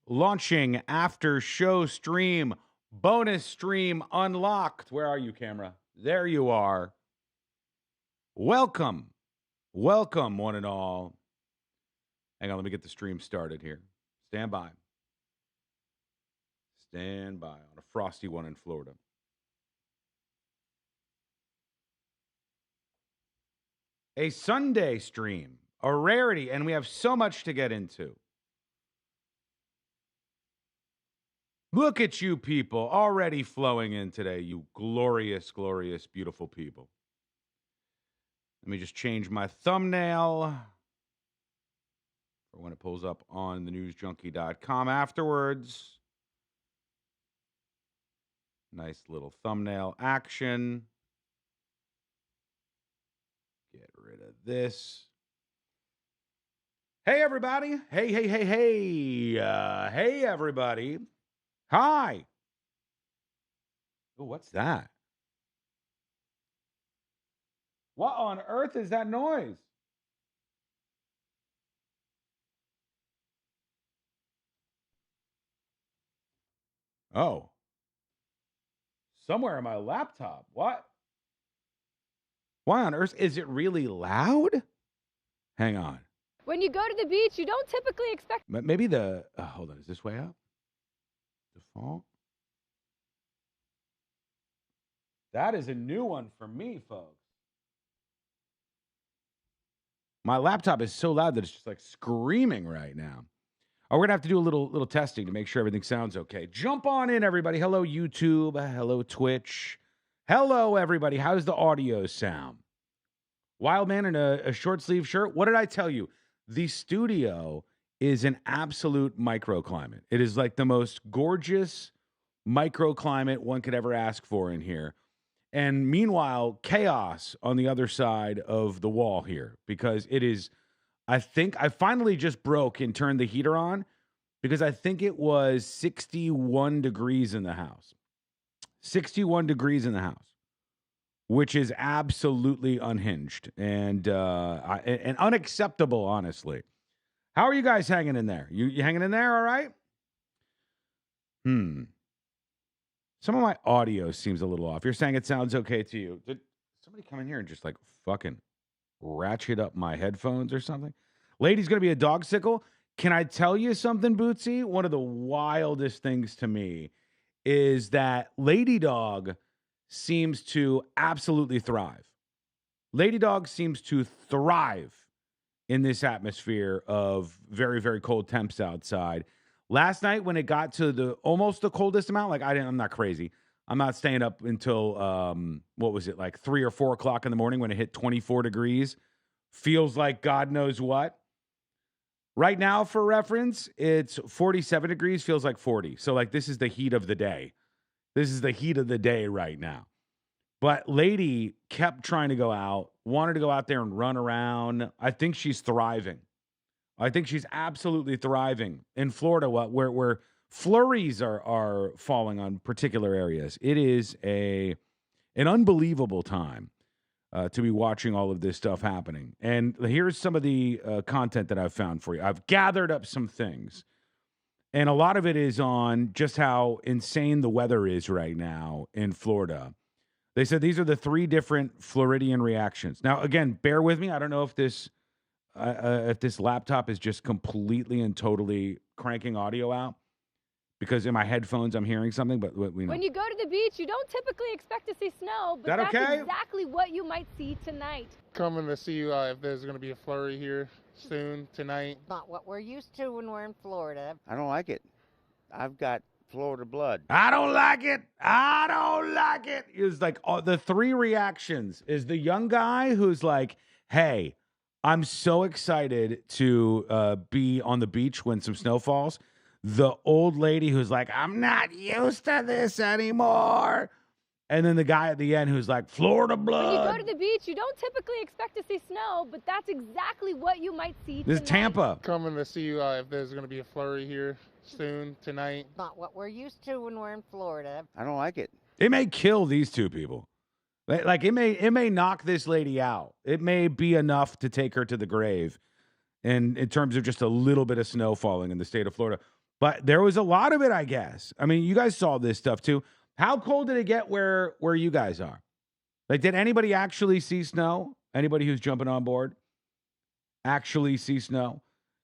launching after show stream, bonus stream unlocked. Where are you, camera? There you are. Welcome. Welcome, one and all. Hang on, let me get the stream started here. Stand by. Stand by on a frosty one in Florida. A Sunday stream, a rarity, and we have so much to get into. Look at you people already flowing in today, you glorious, glorious, beautiful people. Let me just change my thumbnail for when it pulls up on thenewsjunkie.com afterwards. Nice little thumbnail action. Get rid of this. Hey, everybody. Hey. Hey, everybody. Hi. Oh, what's that? What on earth is that noise? Oh. Somewhere on my laptop. What? Why on earth? Is it really loud? Hang on. When you go to the beach, you don't typically expect... Maybe the... hold on. Is this way up? Default? That is a new one for me, folks. My laptop is so loud that it's just like screaming right now. Oh, we're going to have to do a little testing to make sure everything sounds okay. Jump on in, everybody. Hello, YouTube. Hello, Twitch. Hello, everybody. How's the audio sound? Wild man in a short sleeve shirt. What did I tell you? The studio is an absolute microclimate. It is like the most gorgeous microclimate one could ever ask for in here. And meanwhile, chaos on the other side of the wall here, because it is, I think I finally just broke and turned the heater on because I think it was 61 degrees in the house. 61 degrees in the house, which is absolutely unhinged and unacceptable, honestly. How are you guys hanging in there? You hanging in there all right? Some of my audio seems a little off. You're saying it sounds okay to you. Did somebody come in here and just like fucking ratchet up my headphones or something? Lady's going to be a dog sickle. Can I tell you something, Bootsy? One of the wildest things to me is that Lady Dog seems to absolutely thrive. Lady Dog seems to thrive in this atmosphere of very, very cold temps outside. Last night, when it got to almost the coldest amount, like I'm not crazy. I'm not staying up until, what was it, like 3 or 4 o'clock in the morning when it hit 24 degrees. Feels like God knows what. Right now, for reference, it's 47 degrees, feels like 40. So, like, this is the heat of the day. This is the heat of the day right now. But Lady kept trying to go out, wanted to go out there and run around. I think she's thriving. I think she's absolutely thriving in Florida, where flurries are falling on particular areas. It is an unbelievable time to be watching all of this stuff happening. And here's some of the content that I've found for you. I've gathered up some things, and a lot of it is on just how insane the weather is right now in Florida. They said these are the 3 different Floridian reactions. Now, again, bear with me. I don't know if this laptop is just completely and totally cranking audio out, because in my headphones I'm hearing something, but we know. When you go to the beach, you don't typically expect to see snow, but that's okay? exactly what you might see tonight. Coming to see if there's going to be a flurry here soon tonight. Not what we're used to when we're in Florida. I don't like it. I've got Florida blood. I don't like it. I don't like it. It's like the 3 reactions is the young guy who's like, hey, I'm so excited to be on the beach when some snow falls. The old lady who's like, I'm not used to this anymore. And then the guy at the end who's like, Florida blood. When you go to the beach, you don't typically expect to see snow, but that's exactly what you might see This tonight. is Tampa. Coming to see if there's going to be a flurry here soon tonight. Not what we're used to when we're in Florida. I don't like it. It may kill these 2 people. Like it may knock this lady out. It may be enough to take her to the grave. and in terms of just a little bit of snow falling in the state of Florida. But there was a lot of it, I guess. I mean, you guys saw this stuff too. How cold did it get where you guys are? Like, did anybody actually see snow? Anybody who's jumping on board actually see snow?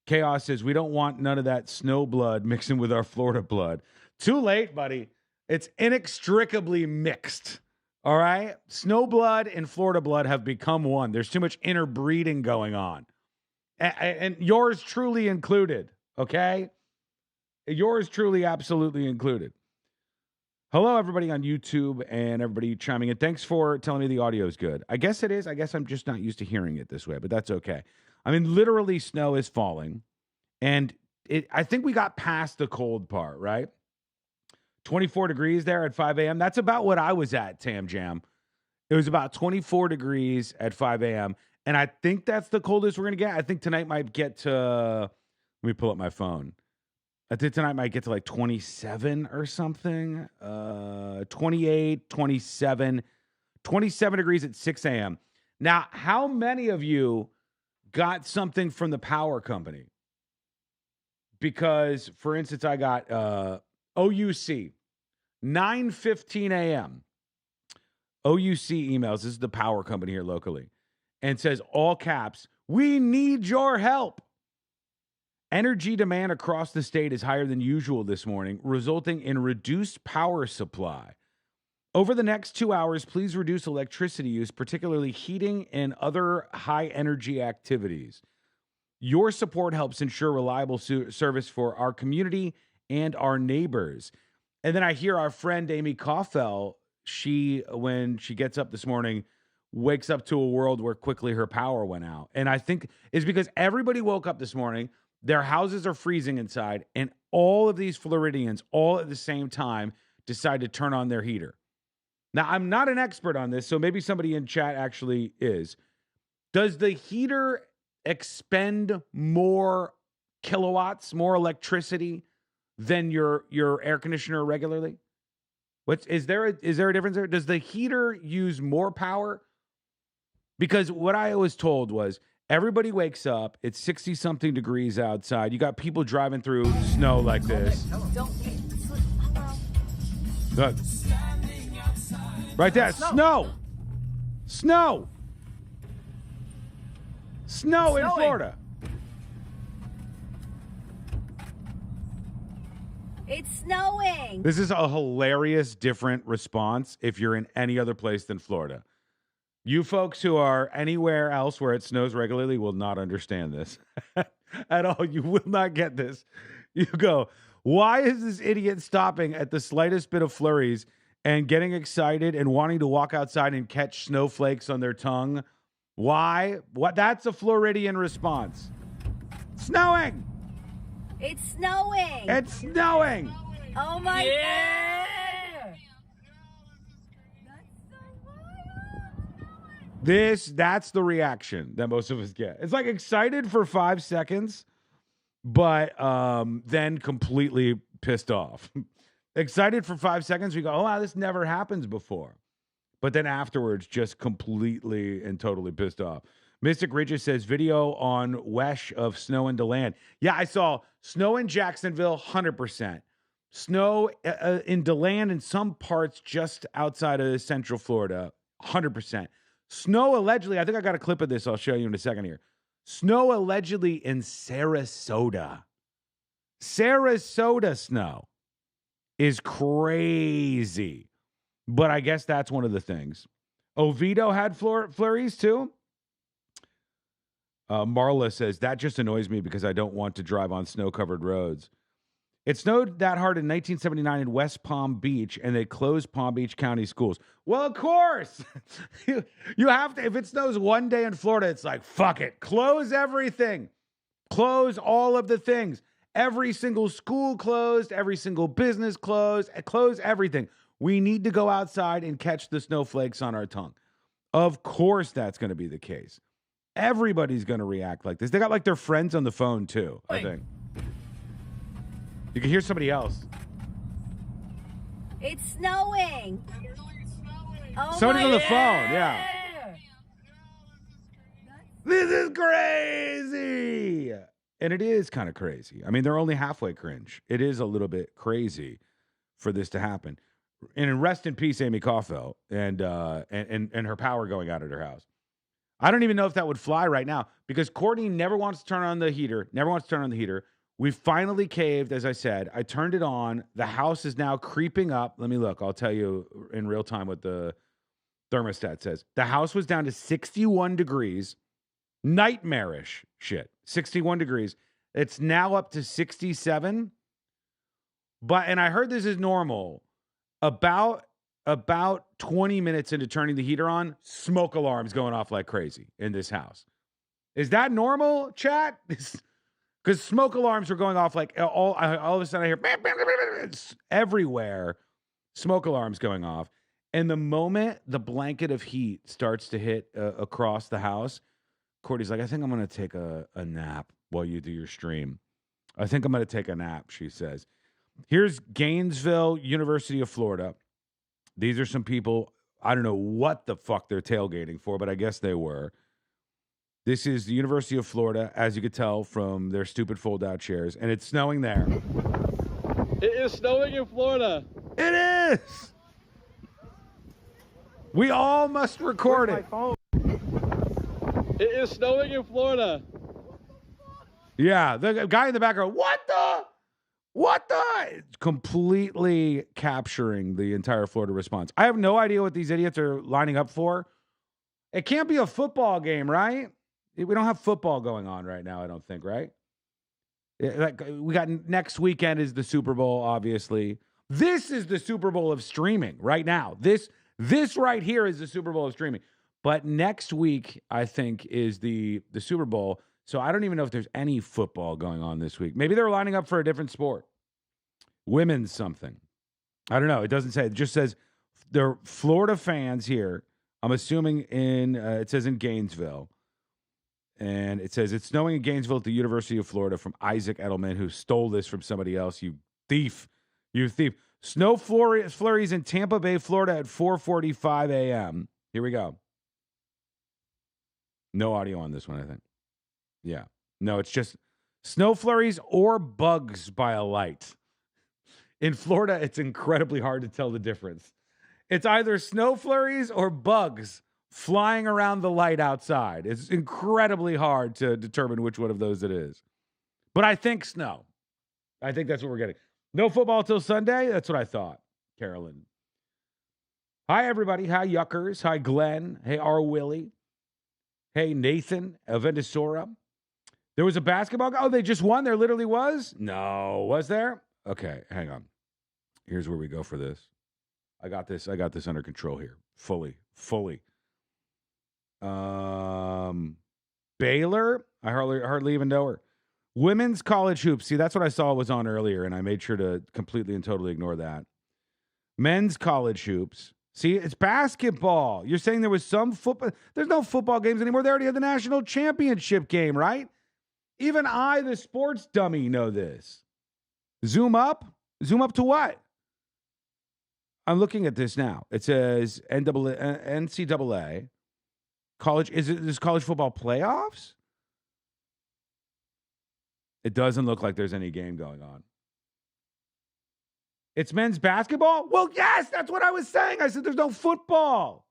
Chaos says, we don't want none of that snow blood mixing with our Florida blood. Too late, buddy. It's inextricably mixed. All right? Snow blood and Florida blood have become one. There's too much interbreeding going on. And yours truly included, okay? Yours truly absolutely included. Hello, everybody on YouTube and everybody chiming in. Thanks for telling me the audio is good. I guess it is. I guess I'm just not used to hearing it this way, but that's okay. I mean, literally, snow is falling. And I think we got past the cold part, right? 24 degrees there at 5 a.m. That's about what I was at, Tam Jam. It was about 24 degrees at 5 a.m. And I think that's the coldest we're going to get. I think tonight might get to, let me pull up my phone. I think tonight might get to like 27 or something. 28, 27 degrees at 6 a.m. Now, how many of you got something from the power company? Because, for instance, I got OUC, 9:15 a.m. OUC emails. This is the power company here locally. And says, all caps, we need your help. Energy demand across the state is higher than usual this morning, resulting in reduced power supply. Over the next 2 hours, please reduce electricity use, particularly heating and other high-energy activities. Your support helps ensure reliable service for our community and our neighbors. And then I hear our friend Amy Kaufel, when she gets up this morning, wakes up to a world where quickly her power went out. And I think it's because everybody woke up this morning, their houses are freezing inside, and all of these Floridians, all at the same time, decide to turn on their heater. Now, I'm not an expert on this, so maybe somebody in chat actually is. Does the heater expend more kilowatts, more electricity than your air conditioner regularly? Is there a difference there? Does the heater use more power? Because what I was told was everybody wakes up, it's 60-something degrees outside. You got people driving through snow like this. Look. Right there, snow in Florida. It's snowing. This is a hilarious, different response if you're in any other place than Florida. You folks who are anywhere else where it snows regularly will not understand this at all. You will not get this. You go, why is this idiot stopping at the slightest bit of flurries and getting excited and wanting to walk outside and catch snowflakes on their tongue? Why? What? That's a Floridian response. Snowing. It's snowing. It's snowing. Oh my God. That's the reaction that most of us get. It's like excited for 5 seconds, but then completely pissed off. Excited for 5 seconds, we go, oh, wow, this never happens before. But then afterwards, just completely and totally pissed off. Mystic Ridges says, video on Wesh of snow in DeLand. Yeah, I saw snow in Jacksonville, 100%. Snow in DeLand in some parts just outside of Central Florida, 100%. Snow allegedly, I think I got a clip of this I'll show you in a second here. Snow allegedly in Sarasota. Sarasota snow is crazy. But I guess that's one of the things. Oviedo had flurries too. Marla says, that just annoys me because I don't want to drive on snow-covered roads. It snowed that hard in 1979 in West Palm Beach, and they closed Palm Beach County schools. Well, of course. you have to. If it snows one day in Florida, it's like, fuck it. Close everything. Close all of the things. Every single school closed. Every single business closed. Close everything. We need to go outside and catch the snowflakes on our tongue. Of course that's going to be the case. Everybody's going to react like this. They got like their friends on the phone too, I think. You can hear somebody else. It's snowing. Oh Somebody's my on the phone, yeah. This is crazy. And it is kind of crazy. I mean, they're only halfway cringe. It is a little bit crazy for this to happen. And rest in peace, Amy Caulfield, and her power going out at her house. I don't even know if that would fly right now because Courtney never wants to turn on the heater. We finally caved, as I said. I turned it on. The house is now creeping up. Let me look. I'll tell you in real time what the thermostat says. The house was down to 61 degrees. Nightmarish shit. 61 degrees. It's now up to 67. And I heard this is normal. About 20 minutes into turning the heater on, smoke alarms going off like crazy in this house. Is that normal, chat? Because smoke alarms were going off like all of a sudden I hear it's everywhere, smoke alarms going off. And the moment the blanket of heat starts to hit across the house, Courtney's like, I think I'm going to take a nap while you do your stream. I think I'm going to take a nap, she says. Here's Gainesville, University of Florida. These are some people, I don't know what the fuck they're tailgating for, but I guess they were. This is the University of Florida, as you could tell from their stupid fold-out chairs, and it's snowing there. It is snowing in Florida. It is! We all must record it. It is snowing in Florida. Yeah, the guy in the background, what the? It's completely capturing the entire Florida response. I have no idea what these idiots are lining up for. It can't be a football game, right? We don't have football going on right now, I don't think, right? Like we got next weekend is the Super Bowl, obviously. This is the Super Bowl of streaming right now. This right here is the Super Bowl of streaming. But next week, I think, is the Super Bowl. So I don't even know if there's any football going on this week. Maybe they're lining up for a different sport. Women's something. I don't know. It doesn't say. It just says they're Florida fans here. I'm assuming it says in Gainesville. And it says, it's snowing in Gainesville at the University of Florida from Isaac Edelman, who stole this from somebody else. You thief. Snow flurries in Tampa Bay, Florida at 4:45 a.m. Here we go. No audio on this one, I think. Yeah. No, it's just snow flurries or bugs by a light. In Florida, it's incredibly hard to tell the difference. It's either snow flurries or bugs flying around the light outside. It's incredibly hard to determine which one of those it is. But I think snow. I think that's what we're getting. No football till Sunday? That's what I thought, Carolyn. Hi, everybody. Hi, Yuckers. Hi, Glenn. Hey, R. Willie. Hey, Nathan Avendisora. There was a basketball. Oh, they just won? There literally was? No. Was there? Okay, hang on. Here's where we go for this. I got this under control here. Fully. Baylor? I hardly even know her. Women's college hoops. See, that's what I saw was on earlier, and I made sure to completely and totally ignore that. Men's college hoops. See, it's basketball. You're saying there was some football. There's no football games anymore. They already had the national championship game, right? Even I, the sports dummy, know this. Zoom up? Zoom up to what? I'm looking at this now. It says NCAA. College. Is this college football playoffs? It doesn't look like there's any game going on. It's men's basketball? Well, yes, that's what I was saying. I said there's no football.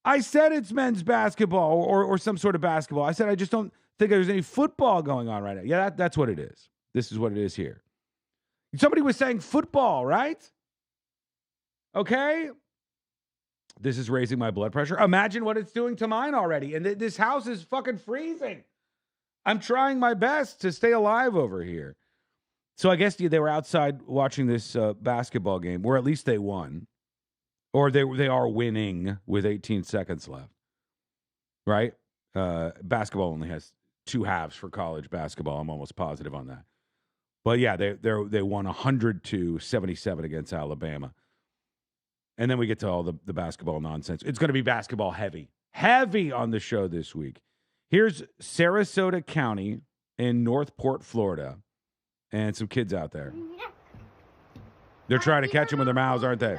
I said it's men's basketball or some sort of basketball. I said I just don't think there's any football going on right now. Yeah, that's what it is. This is what it is here. Somebody was saying football, right? Okay. This is raising my blood pressure. Imagine what it's doing to mine already. And this house is fucking freezing. I'm trying my best to stay alive over here. So I guess they were outside watching this basketball game, or at least they won. Or they are winning with 18 seconds left. Right? Basketball only has 2 halves for college basketball. I'm almost positive on that. But yeah, they won 100-77 against Alabama. And then we get to all the basketball nonsense. It's going to be basketball heavy. Heavy on the show this week. Here's Sarasota County in Northport, Florida. And some kids out there. They're trying to catch them with their mouths, aren't they?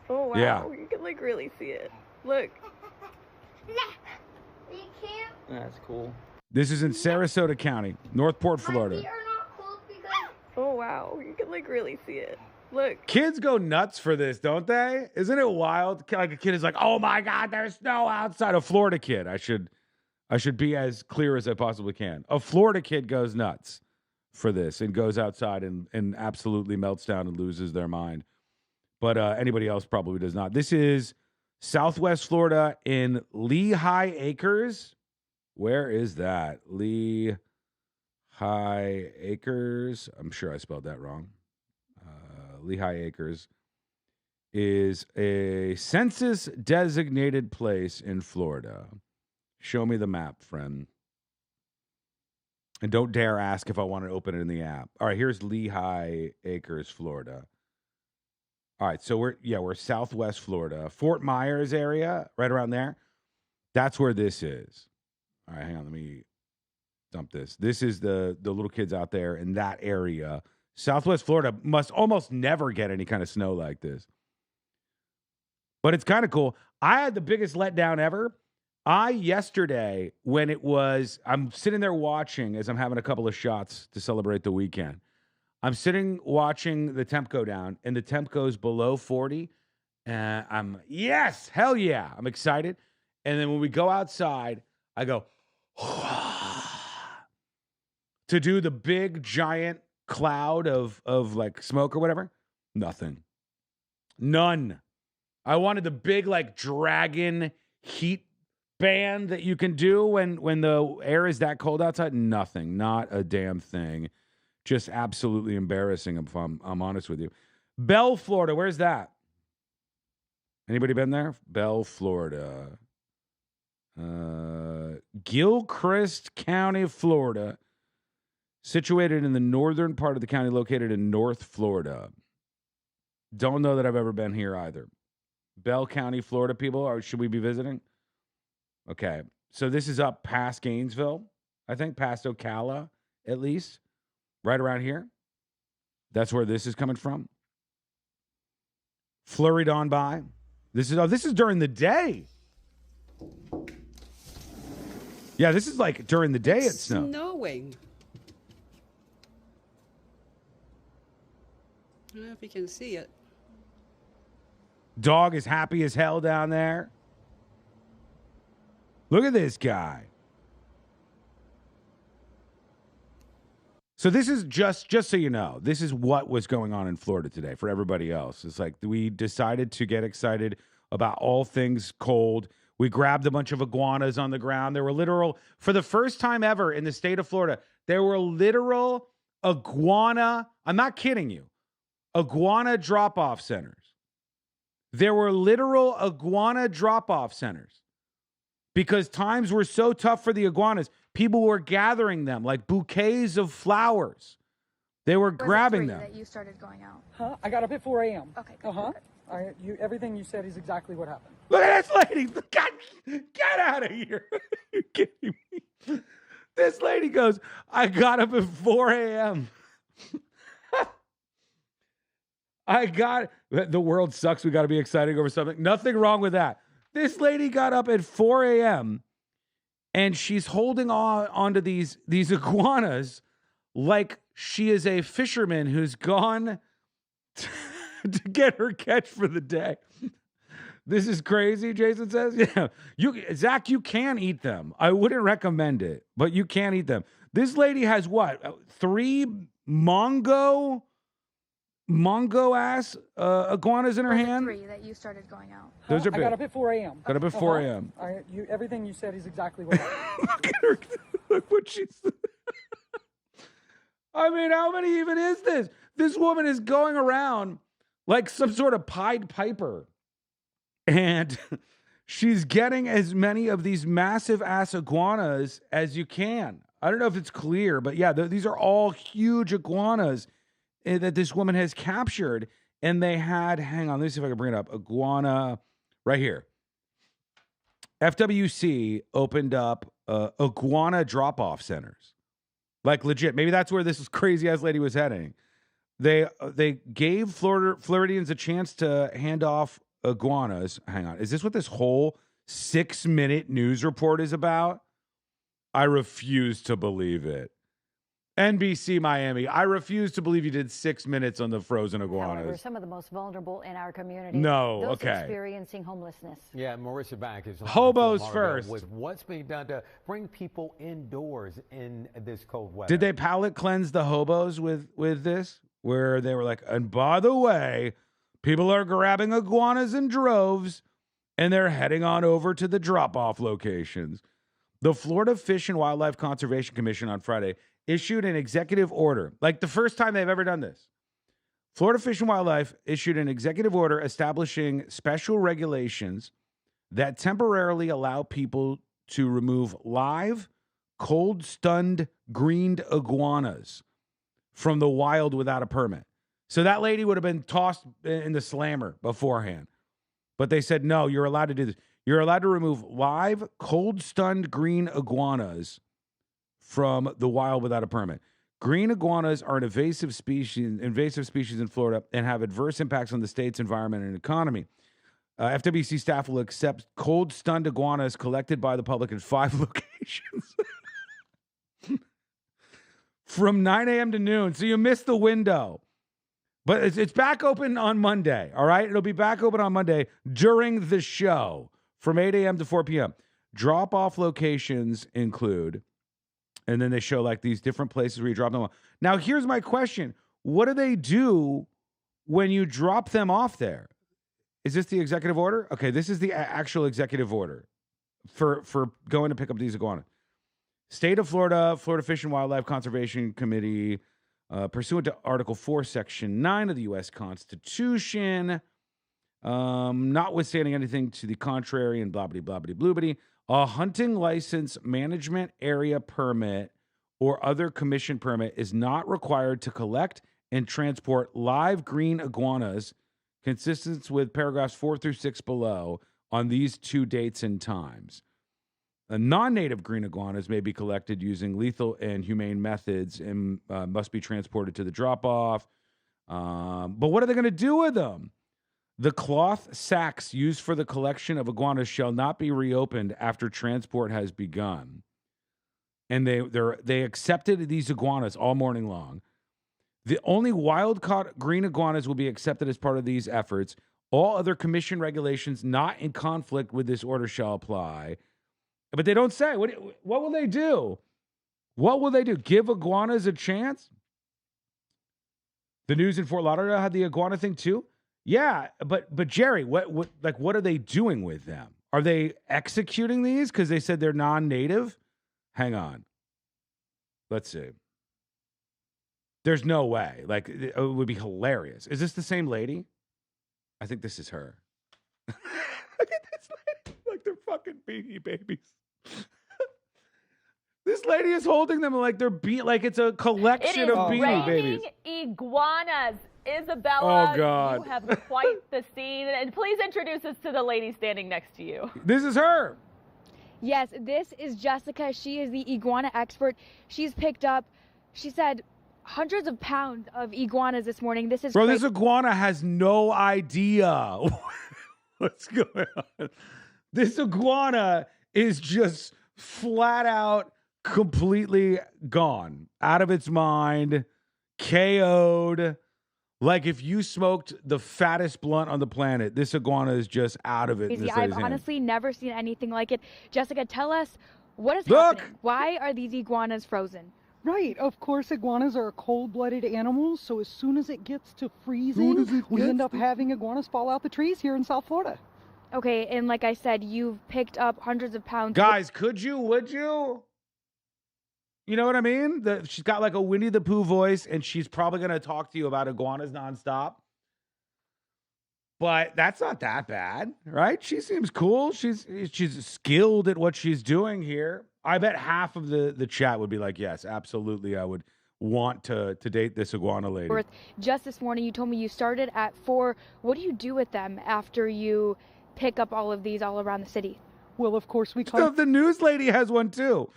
Oh, wow. Yeah. You can, like, really see it. Look. That's cool. This is in Sarasota County, Northport, Florida. Oh wow, you can like really see it. Look. Kids go nuts for this, don't they? Isn't it wild? Like a kid is like, "Oh my God, there's snow outside." A Florida kid. I should be as clear as I possibly can. A Florida kid goes nuts for this and goes outside and absolutely melts down and loses their mind. But anybody else probably does not. This is Southwest Florida in Lehigh Acres. Where is that? Lehigh Acres. I'm sure I spelled that wrong. Lehigh Acres is a census-designated place in Florida. Show me the map, friend. And don't dare ask if I want to open it in the app. All right, here's Lehigh Acres, Florida. All right, so we're Southwest Florida. Fort Myers area, right around there. That's where this is. All right, hang on, let me dump this. This is the little kids out there in that area. Southwest Florida must almost never get any kind of snow like this. But it's kind of cool. I had the biggest letdown ever. Yesterday, when I'm sitting there watching as I'm having a couple of shots to celebrate the weekend. I'm sitting watching the temp go down, and the temp goes below 40. Yes, hell yeah. I'm excited. And then when we go outside, I go, to do the big, giant cloud of like smoke or whatever. Nothing. None. I wanted the big, like, dragon heat band that you can do when the air is that cold outside. Nothing. Not a damn thing. Just absolutely embarrassing if I'm honest with you. Bell, Florida. Where's that? Anybody been there? Bell, Florida. Gilchrist County, Florida. Situated in the northern part of the county, located in North Florida. Don't know that I've ever been here either. Bell County, Florida, people, or should we be visiting? Okay, so this is up past Gainesville, I think, past Ocala, at least, right around here. That's where this is coming from. Flurried on by. This is during the day. Yeah, this is like during the day it's snowing. I don't know if you can see it. Dog is happy as hell down there. Look at this guy. So this is just so you know, this is what was going on in Florida today for everybody else. It's like we decided to get excited about all things cold. We grabbed a bunch of iguanas on the ground. There were for the first time ever in the state of Florida, there were literal iguana, I'm not kidding you, iguana drop-off centers. There were literal iguana drop-off centers because times were so tough for the iguanas. People were gathering them like bouquets of flowers. They were grabbing them. That you started going out. Huh? I got up at 4 a.m. Okay. Good. Everything you said is exactly what happened. Look at this lady. God, get out of here. You're kidding me. This lady goes, I got up at 4 a.m. The world sucks. We got to be excited over something. Nothing wrong with that. This lady got up at 4 a.m. and she's holding onto these iguanas like she is a fisherman who's gone to get her catch for the day. This is crazy, Jason says. Yeah, Zach, you can eat them. I wouldn't recommend it, but you can eat them. This lady has what? 3 Mongo ass iguanas in her hand. 3 that you started going out. Those are big. I got up at 4 a.m. Got up at 4 a.m. Everything you said is exactly what happened. Look at her. Look what she said. I mean, how many even is this? This woman is going around like some sort of Pied Piper. And she's getting as many of these massive ass iguanas as you can. I don't know if it's clear, but yeah, these are all huge iguanas that this woman has captured. And they had, hang on, let me see if I can bring it up. Iguana, right here. FWC opened up iguana drop-off centers. Like legit. Maybe that's where this crazy-ass lady was heading. They gave Floridians a chance to hand off iguanas. Hang on. Is this what this whole 6-minute news report is about? I refuse to believe it. NBC Miami, I refuse to believe you did 6 minutes on the frozen However, iguanas. some of the most vulnerable in our community. No, those okay. experiencing homelessness. Yeah, Marissa Back is on Hobos Fort Lauderdale first. with what's being done to bring people indoors in this cold weather. Did they palate cleanse the hobos with this? Where they were like, and by the way, people are grabbing iguanas in droves and they're heading on over to the drop-off locations. The Florida Fish and Wildlife Conservation Commission on Friday issued an executive order, like the first time they've ever done this. Florida Fish and Wildlife issued an executive order establishing special regulations that temporarily allow people to remove live, cold-stunned, greened iguanas from the wild without a permit. So that lady would have been tossed in the slammer beforehand. But they said, no, you're allowed to do this. You're allowed to remove live, cold-stunned green iguanas from the wild without a permit. Green iguanas are an invasive species in Florida and have adverse impacts on the state's environment and economy. FWC staff will accept cold-stunned iguanas collected by the public in 5 locations from 9 a.m. to noon. So you missed the window. But it's back open on Monday, all right? It'll be back open on Monday during the show from 8 a.m. to 4 p.m. Drop-off locations include, and then they show like these different places where you drop them off. Now, here's my question. What do they do when you drop them off there? Is this the executive order? Okay, this is the actual executive order for going to pick up these iguanas. State of Florida, Florida Fish and Wildlife Conservation Committee, pursuant to Article 4, Section 9 of the U.S. Constitution, notwithstanding anything to the contrary and blah-bitty-blah-bitty-bloobity, a hunting license, management area permit, or other commission permit is not required to collect and transport live green iguanas consistent with paragraphs 4 through 6 below on these 2 dates and times. Non-native green iguanas may be collected using lethal and humane methods and must be transported to the drop-off. But what are they going to do with them? The cloth sacks used for the collection of iguanas shall not be reopened after transport has begun. And they accepted these iguanas all morning long. The only wild-caught green iguanas will be accepted as part of these efforts. All other commission regulations not in conflict with this order shall apply. But they don't say. What will they do? What will they do? Give iguanas a chance? The news in Fort Lauderdale had the iguana thing too? Yeah, but Jerry, what are they doing with them? Are they executing these because they said they're non-native? Hang on. Let's see. There's no way. Like, it would be hilarious. Is this the same lady? I think this is her. Look at this lady. Like they're fucking Beanie Babies. This lady is holding them like they're like it's a collection of Beanie Babies. Iguanas. Isabella, oh God. You have quite the scene. And please introduce us to the lady standing next to you. This is her. Yes, this is Jessica. She is the iguana expert. She's picked up, she said, hundreds of pounds of iguanas this morning. This is Bro, crazy. this iguana has no idea what's going on. This iguana is just flat out completely gone, out of its mind, KO'd. Like if you smoked the fattest blunt on the planet, this iguana is just out of it. I've honestly never seen anything like it. Jessica, tell us what is happening. Why are these iguanas frozen? Right, of course, iguanas are cold-blooded animals, so as soon as it gets to freezing, we end up having iguanas fall out the trees here in South Florida. Okay, and like I said, you've picked up hundreds of pounds. Guys, would you? You know what I mean? She's got like a Winnie the Pooh voice, and she's probably going to talk to you about iguanas nonstop. But that's not that bad, right? She seems cool. She's skilled at what she's doing here. I bet half of the chat would be like, yes, absolutely, I would want to date this iguana lady. Just this morning, you told me you started at 4. What do you do with them after you pick up all of these all around the city? Well, of course, the news lady has one too.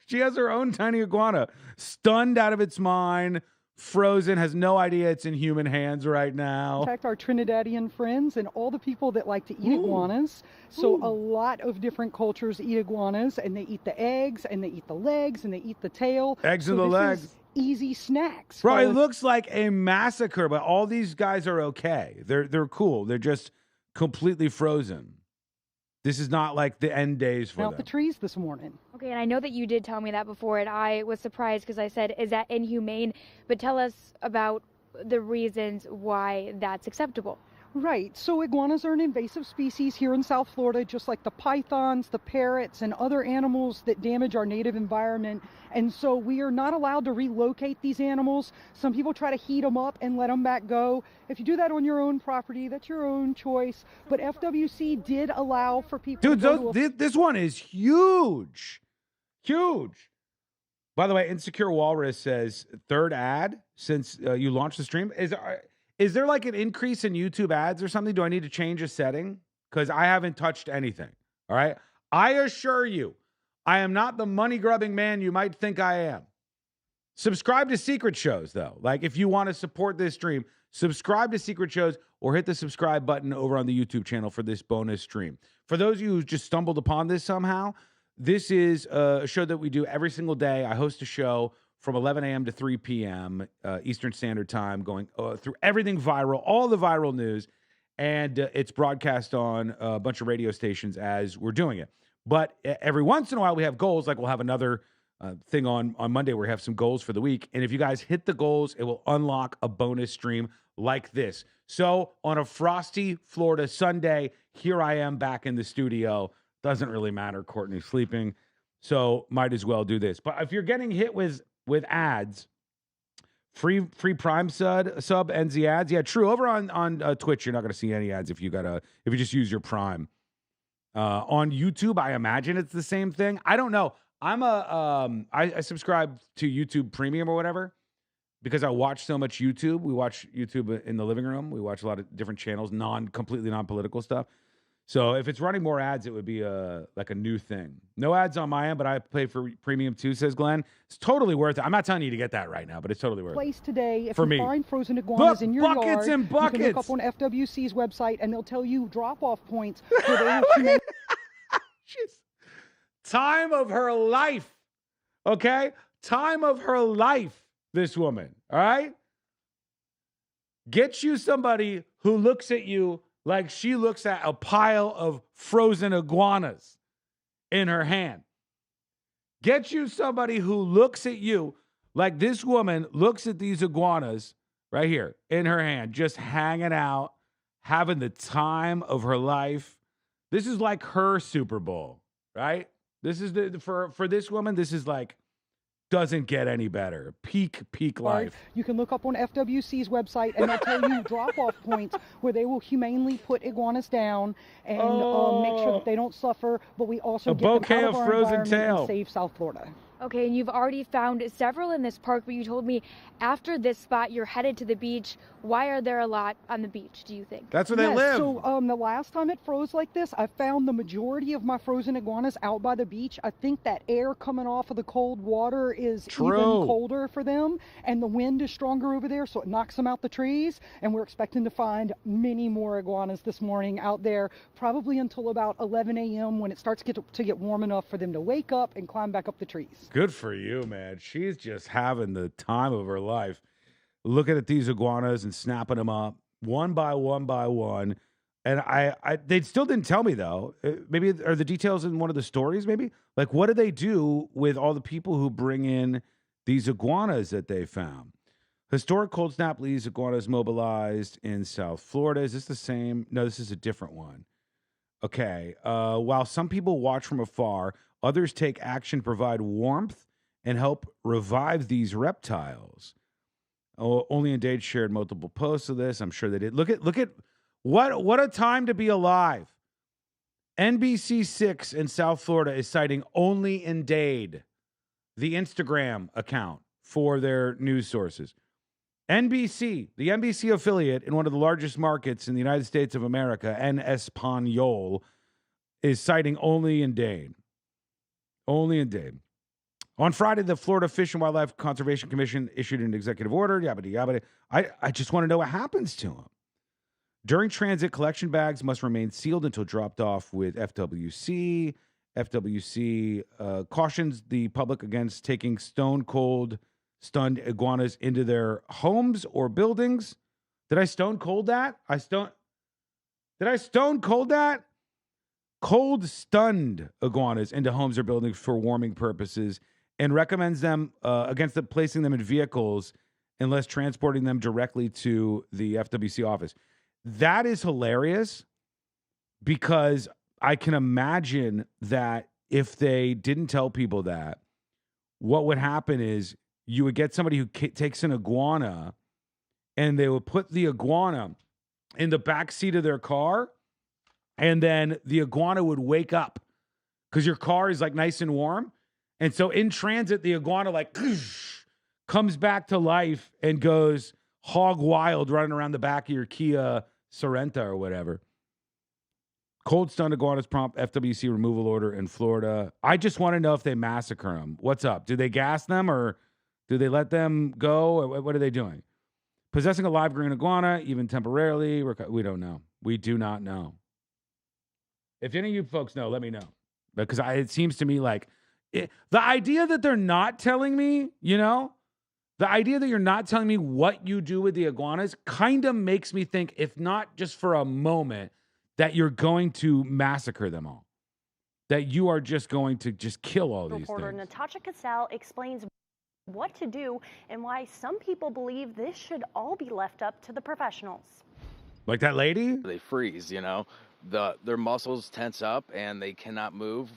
She has her own tiny iguana, stunned out of its mind, frozen, has no idea it's in human hands right now. Protect our Trinidadian friends and all the people that like to eat iguanas. So a lot of different cultures eat iguanas, and they eat the eggs, and they eat the legs, and they eat the tail. Eggs so and the this legs. is easy snacks. Bro, it Follow- looks like a massacre, but all these guys are okay. They're cool. They're just completely frozen. This is not like the end days for out them. the trees this morning. Okay, and I know that you did tell me that before, and I was surprised because I said, is that inhumane? But tell us about the reasons why that's acceptable. Right. So iguanas are an invasive species here in South Florida, just like the pythons, the parrots, and other animals that damage our native environment. And so we are not allowed to relocate these animals. Some people try to heat them up and let them back go. If you do that on your own property, that's your own choice. But FWC did allow for people Dude, to go to a this one is huge. Huge. By the way, Insecure Walrus says, third ad since you launched the stream. Is there like an increase in YouTube ads or something? Do I need to change a setting? Because I haven't touched anything. All right. I assure you, I am not the money grubbing man you might think I am. Subscribe to Secret Shows, though. Like, if you want to support this stream, subscribe to Secret Shows or hit the subscribe button over on the YouTube channel for this bonus stream. For those of you who just stumbled upon this somehow, this is a show that we do every single day. I host a show from 11 a.m. to 3 p.m. Eastern Standard Time, going through everything viral, all the viral news, and it's broadcast on a bunch of radio stations as we're doing it. But every once in a while, we have goals. Like we'll have another thing on Monday where we have some goals for the week. And if you guys hit the goals, it will unlock a bonus stream like this. So on a frosty Florida Sunday, here I am back in the studio. Doesn't really matter. Courtney's sleeping, so might as well do this. But if you're getting hit with ads, free Prime sub ends the ads. Yeah, true. Over on Twitch, you're not going to see any ads if you just use your Prime. On YouTube, I imagine it's the same thing. I don't know. I subscribe to YouTube Premium or whatever because I watch so much YouTube. We watch YouTube in the living room. We watch a lot of different channels, completely non-political stuff. So if it's running more ads, it would be like a new thing. No ads on my end, but I pay for premium too, says Glenn. It's totally worth it. I'm not telling you to get that right now, but it's totally worth it. Place today, if For you me. find frozen iguanas in your Buckets yard, and you can look buckets. up on FWC's website, and they'll tell you drop-off points where they will humane- She's time of her life. Okay? Time of her life, this woman. All right? Get you somebody who looks at you like she looks at a pile of frozen iguanas in her hand. Get you somebody who looks at you like this woman looks at these iguanas right here in her hand, just hanging out, having the time of her life. This is like her Super Bowl, right? This is for this woman, this is like doesn't get any better. Peak life. You can look up on FWC's website, and they'll tell you drop-off points where they will humanely put iguanas down and make sure that they don't suffer. But we also get them bouquet out of of our frozen environment tail. and save South Florida. Okay, and you've already found several in this park, but you told me after this spot you're headed to the beach. Why are there a lot on the beach, do you think? That's where they live. So the last time it froze like this, I found the majority of my frozen iguanas out by the beach. I think that air coming off of the cold water is even colder for them, and the wind is stronger over there, so it knocks them out the trees. And we're expecting to find many more iguanas this morning out there, probably until about 11 a.m. when it starts to get warm enough for them to wake up and climb back up the trees. Good for you, man. She's just having the time of her life. Looking at these iguanas and snapping them up one by one. And they still didn't tell me though. Maybe are the details in one of the stories? Maybe like what do they do with all the people who bring in these iguanas that they found? Historic cold snap leaves iguanas mobilized in South Florida. Is this the same? No, this is a different one. Okay. While some people watch from afar, others take action, provide warmth, and help revive these reptiles. Only in Dade shared multiple posts of this. I'm sure they did. Look at what a time to be alive. NBC6 in South Florida is citing Only in Dade, the Instagram account for their news sources. NBC, the NBC affiliate in one of the largest markets in the United States of America, En Español, is citing Only in Dade. Only in Dade. On Friday, the Florida Fish and Wildlife Conservation Commission issued an executive order. Yabba yabba. I just want to know what happens to them. During transit, collection bags must remain sealed until dropped off with FWC. FWC cautions the public against taking stone cold stunned iguanas into their homes or buildings. Did I stone cold that? Did I stone cold that? Cold stunned iguanas into homes or buildings for warming purposes, and recommends them against placing them in vehicles unless transporting them directly to the FWC office. That is hilarious, because I can imagine that if they didn't tell people that, what would happen is you would get somebody who takes an iguana and they would put the iguana in the back seat of their car, and then the iguana would wake up because your car is like nice and warm. And so in transit, the iguana like comes back to life and goes hog wild running around the back of your Kia Sorento or whatever. Cold stunned iguanas prompt FWC removal order in Florida. I just want to know if they massacre them. What's up? Do they gas them or do they let them go? Or what are they doing? Possessing a live green iguana, even temporarily, we don't know. We do not know. If any of you folks know, let me know. Because it seems to me like the idea that they're not telling me, the idea that you're not telling me what you do with the iguanas kind of makes me think, if not just for a moment, that you're going to massacre them all. That you are just going to just kill all these things. Reporter Natasha Cassell explains what to do and why some people believe this should all be left up to the professionals. Like that lady? They freeze, their muscles tense up and they cannot move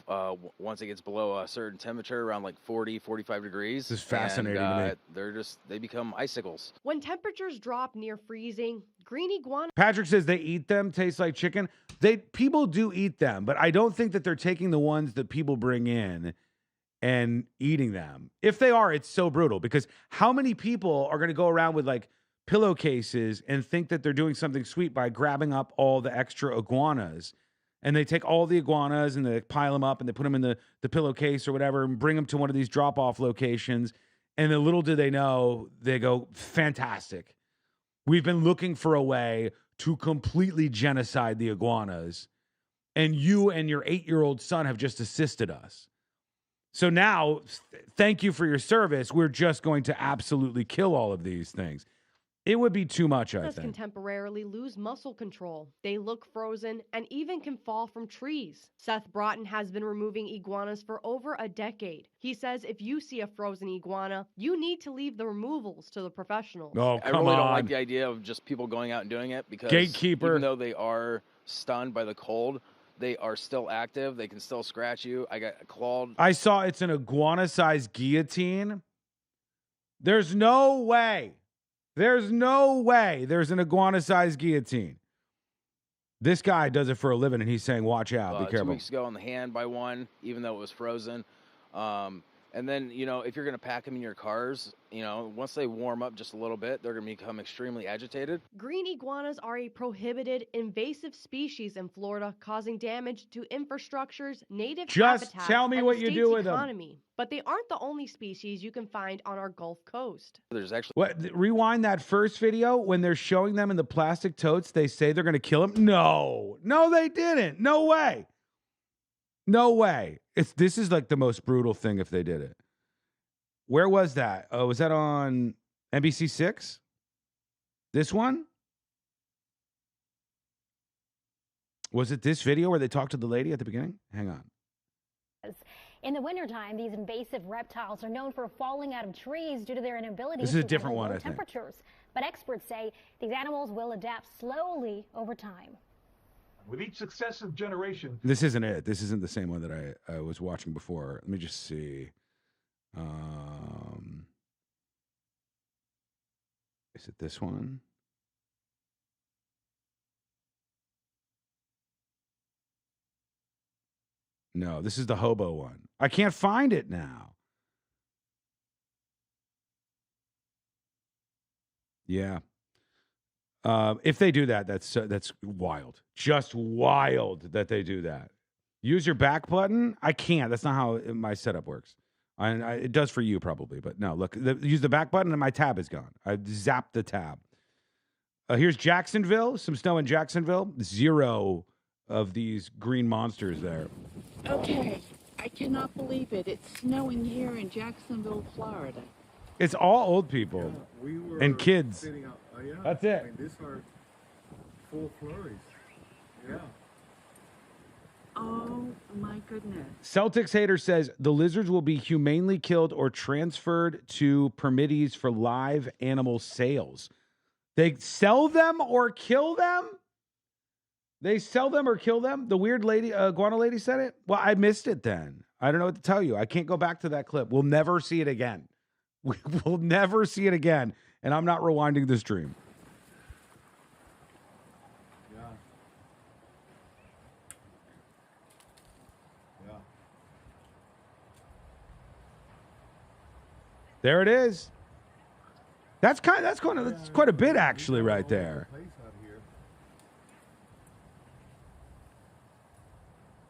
once it gets below a certain temperature, around like 40, 45 degrees. This is fascinating to me. They become icicles. When temperatures drop near freezing, green iguana. Patrick says they eat them, taste like chicken. People do eat them, but I don't think that they're taking the ones that people bring in and eating them. If they are, it's so brutal, because how many people are going to go around with like pillowcases and think that they're doing something sweet by grabbing up all the extra iguanas, and they take all the iguanas and they pile them up and they put them in the pillowcase or whatever and bring them to one of these drop-off locations, and then little do they know, they go, fantastic. We've been looking for a way to completely genocide the iguanas, and you and your 8-year-old son have just assisted us. So now, thank you for your service. We're just going to absolutely kill all of these things. It would be too much, I think. Can temporarily lose muscle control. They look frozen and even can fall from trees. Seth Broughton has been removing iguanas for over a decade. He says if you see a frozen iguana, you need to leave the removals to the professionals. Oh, come on. I really don't like the idea of just people going out and doing it, because Gatekeeper. Even though they are stunned by the cold, they are still active. They can still scratch you. I got clawed. I saw it's an iguana-sized guillotine. There's no way there's an iguana-sized guillotine. This guy does it for a living, and he's saying, watch out, be careful. 2 weeks ago on the hand by one, even though it was frozen. And then, if you're going to pack them in your cars, once they warm up just a little bit, they're going to become extremely agitated. Green iguanas are a prohibited invasive species in Florida, causing damage to infrastructures, native just habitats, tell me and what the you state's do with economy. them. But they aren't the only species you can find on our Gulf Coast. There's actually rewind that first video when they're showing them in the plastic totes. They say they're going to kill them. No, they didn't. No way. No way. This is like the most brutal thing if they did it. Where was that? Oh, was that on NBC6? This one? Was it this video where they talked to the lady at the beginning? Hang on. In the wintertime, these invasive reptiles are known for falling out of trees due to their inability This is a different one, I think. temperatures. But experts say these animals will adapt slowly over time. With each successive generation. This isn't it. This isn't the same one that I was watching before. Let me just see. Is it this one? No, this is the hobo one. I can't find it now. Yeah. If they do that, that's wild. Just wild that they do that. Use your back button? I can't. That's not how my setup works. It does for you probably, but no. Look, use the back button and my tab is gone. I zapped the tab. Here's Jacksonville. Some snow in Jacksonville. 0 of these green monsters there. Okay, I cannot believe it. It's snowing here in Jacksonville, Florida. It's all old people and kids. That's it. I mean, these are full flurries. Yeah. Oh my goodness. Celtics hater says the lizards will be humanely killed or transferred to permittees for live animal sales. They sell them or kill them? They sell them or kill them? The weird lady, iguana lady said it? Well, I missed it then. I don't know what to tell you. I can't go back to that clip. We'll never see it again. We will never see it again. And I'm not rewinding the stream. Yeah. Yeah. There it is. That's quite a bit actually right there.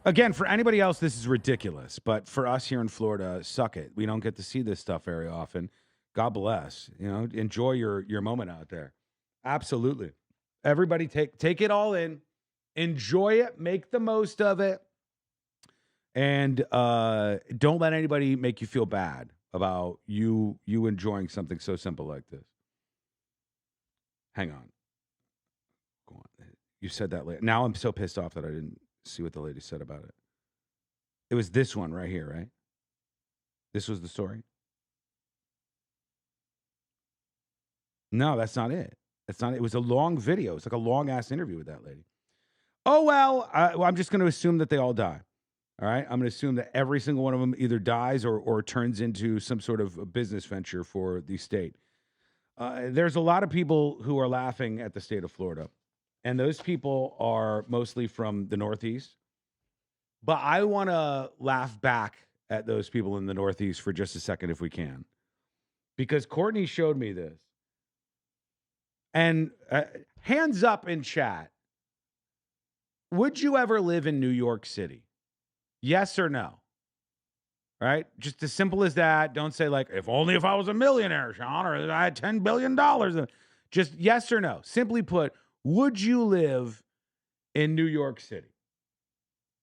Again, for anybody else, this is ridiculous. But for us here in Florida, suck it. We don't get to see this stuff very often. God bless. You know, enjoy your moment out there. Absolutely. Everybody take it all in. Enjoy it. Make the most of it. And don't let anybody make you feel bad about you enjoying something so simple like this. Hang on. Go on. You said that later. Now I'm so pissed off that I didn't see what the lady said about it. It was this one right here, right? This was the story? No, that's not it. That's not it. It was a long video. It's like a long-ass interview with that lady. Oh, well, I'm just going to assume that they all die. All right? I'm going to assume that every single one of them either dies or turns into some sort of a business venture for the state. There's a lot of people who are laughing at the state of Florida. And those people are mostly from the Northeast. But I want to laugh back at those people in the Northeast for just a second if we can. Because Courtney showed me this. And hands up in chat. Would you ever live in New York City? Yes or no? Right? Just as simple as that. Don't say like, if only if I was a millionaire, Sean, or I had $10 billion. Just yes or no. Simply put, would you live in New York City?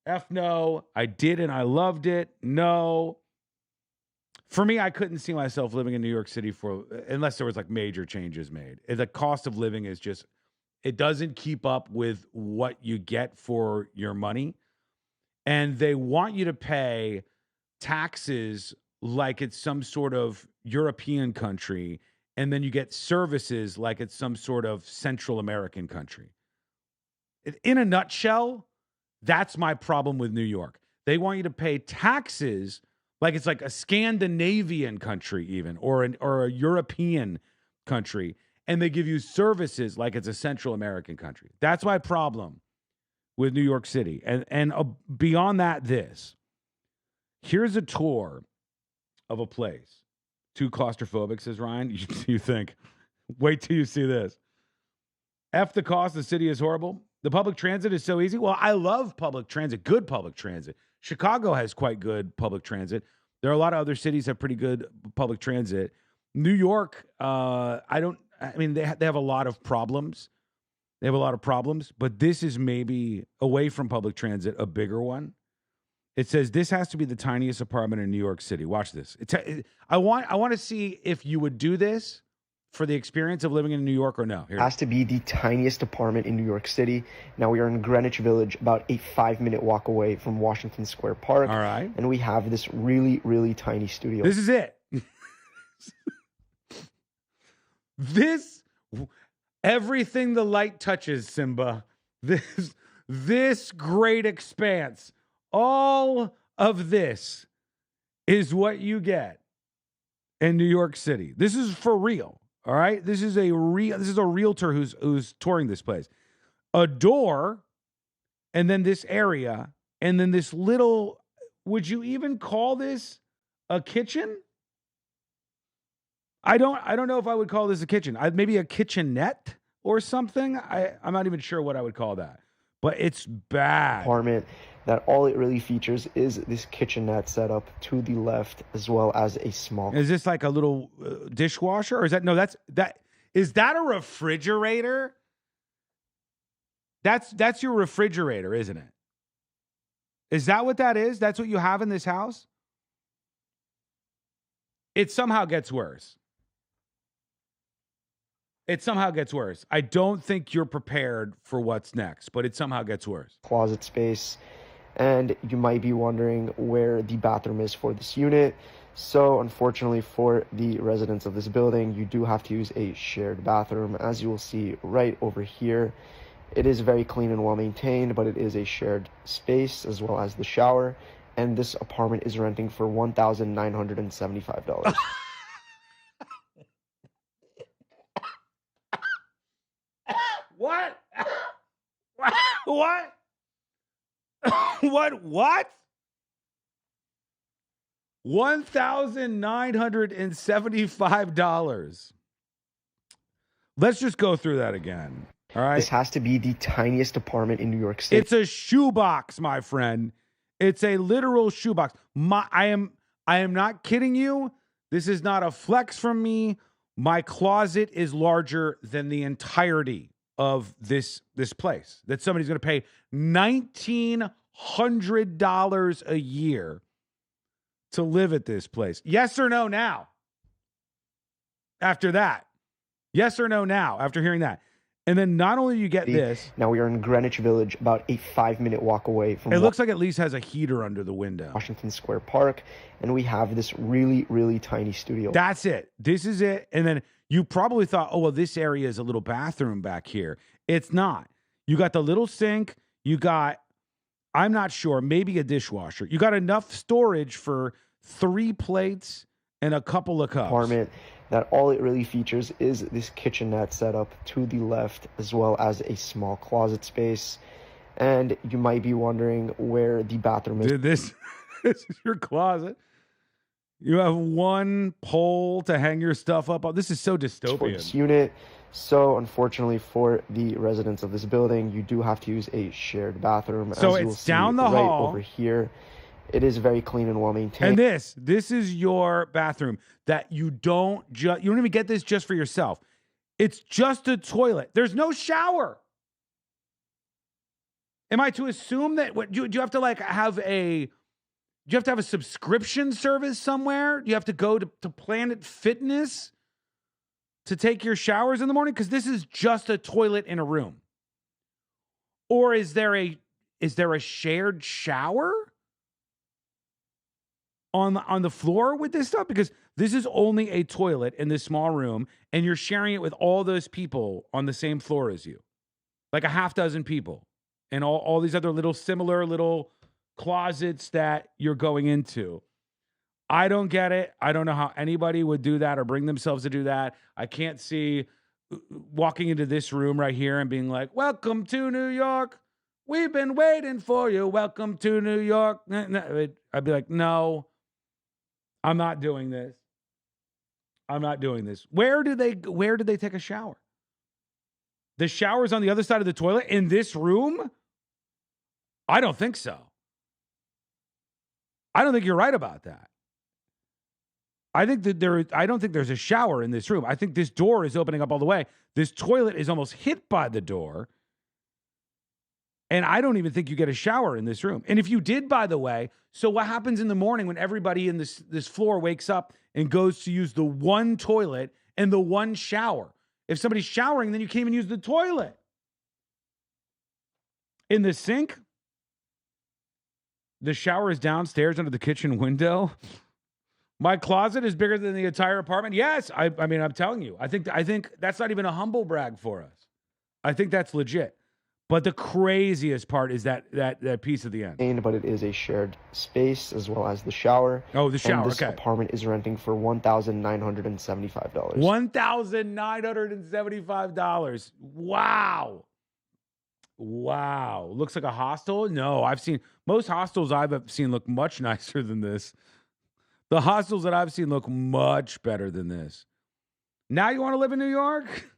F no. I did and I loved it. No. For me, I couldn't see myself living in New York City unless there was like major changes made. The cost of living is just, it doesn't keep up with what you get for your money. And they want you to pay taxes like it's some sort of European country. And then you get services like it's some sort of Central American country. In a nutshell, that's my problem with New York. They want you to pay taxes like it's like a Scandinavian country even, or a European country, and they give you services like it's a Central American country. That's my problem with New York City. And beyond that, here's a tour of a place. Too claustrophobic, says Ryan. You think, wait till you see this. F the cost, the city is horrible. The public transit is so easy. Well, I love public transit, good public transit. Chicago has quite good public transit. There are a lot of other cities that have pretty good public transit. New York, they have a lot of problems. They have a lot of problems, but this is maybe, away from public transit, a bigger one. It says this has to be the tiniest apartment in New York City. Watch this. I want to see if you would do this for the experience of living in New York or no. Here. Has to be the tiniest apartment in New York City. Now we are in Greenwich Village, about a 5-minute walk away from Washington Square Park. All right. And we have this really, really tiny studio. This is it. Everything the light touches, Simba. This great expanse. All of this is what you get in New York City. This is for real. All right. This is a realtor who's touring this place. A door, and then this area, and then this little, would you even call this a kitchen? I don't know if I would call this a kitchen. Maybe a kitchenette or something. I'm not even sure what I would call that. But it's bad. Apartment. that all it really features is this kitchenette setup to the left, as well as a small. Is this like a little dishwasher, or is that is that a refrigerator? That's your refrigerator, isn't it? Is that what that is? That's what you have in this house? It somehow gets worse. It somehow gets worse. I don't think you're prepared for what's next, but it somehow gets worse. Closet space. And you might be wondering where the bathroom is for this unit. So unfortunately for the residents of this building, you do have to use a shared bathroom, as you will see right over here. It is very clean and well maintained, but it is a shared space as well as the shower. And this apartment is renting for $1,975. What? What? What? $1,975. Let's just go through that again. All right. This has to be the tiniest apartment in New York City. It's a shoebox, my friend. It's a literal shoebox. I am not kidding you. This is not a flex from me. My closet is larger than the entirety of this place that somebody's going to pay $1,900 a year to live at this place. Yes or no now? After that. Yes or no now after hearing that? And then not only do you get this. Now we are in Greenwich Village, about a 5-minute walk away from. It looks like at least has a heater under the window. Washington Square Park, and we have this really, really tiny studio. That's it. This is it. And then you probably thought, oh, well, this area is a little bathroom back here. It's not. You got the little sink. You got, I'm not sure, maybe a dishwasher. You got enough storage for 3 plates and a couple of cups. Apartment that all it really features is this kitchenette setup to the left, as well as a small closet space. And you might be wondering where the bathroom is. Dude, this is your closet. You have one pole to hang your stuff up on. This is so dystopian. For this unit. So unfortunately for the residents of this building, you do have to use a shared bathroom. So as you will it's see down the right hall over here. It is very clean and well maintained. And this is your bathroom that you don't even get this just for yourself. It's just a toilet. There's no shower. Am I to assume that do you have to have a subscription service somewhere? Do you have to go to Planet Fitness to take your showers in the morning? Because this is just a toilet in a room. Or is there a shared shower on the floor with this stuff? Because this is only a toilet in this small room, and you're sharing it with all those people on the same floor as you. Like a half dozen people. And all these other similar little closets that you're going into. I don't get it. I don't know how anybody would do that or bring themselves to do that. I can't see walking into this room right here and being like, welcome to New York. We've been waiting for you. Welcome to New York. I'd be like, no, I'm not doing this. I'm not doing this. Where did they take a shower? The shower's on the other side of the toilet in this room? I don't think so. I don't think you're right about that. I don't think there's a shower in this room. I think this door is opening up all the way. This toilet is almost hit by the door. And I don't even think you get a shower in this room. And if you did, by the way, so what happens in the morning when everybody in this floor wakes up and goes to use the one toilet and the one shower? If somebody's showering, then you can't even use the toilet. In the sink, the shower is downstairs under the kitchen window. My closet is bigger than the entire apartment. Yes, I mean, I'm telling you. I think that's not even a humble brag for us. I think that's legit. But the craziest part is that piece at the end. But it is a shared space as well as the shower. Oh, the shower. And this apartment is renting for $1,975. $1,975. Wow. Looks like a hostel? No, most hostels I've seen look much nicer than this. The hostels that I've seen look much better than this. Now you want to live in New York?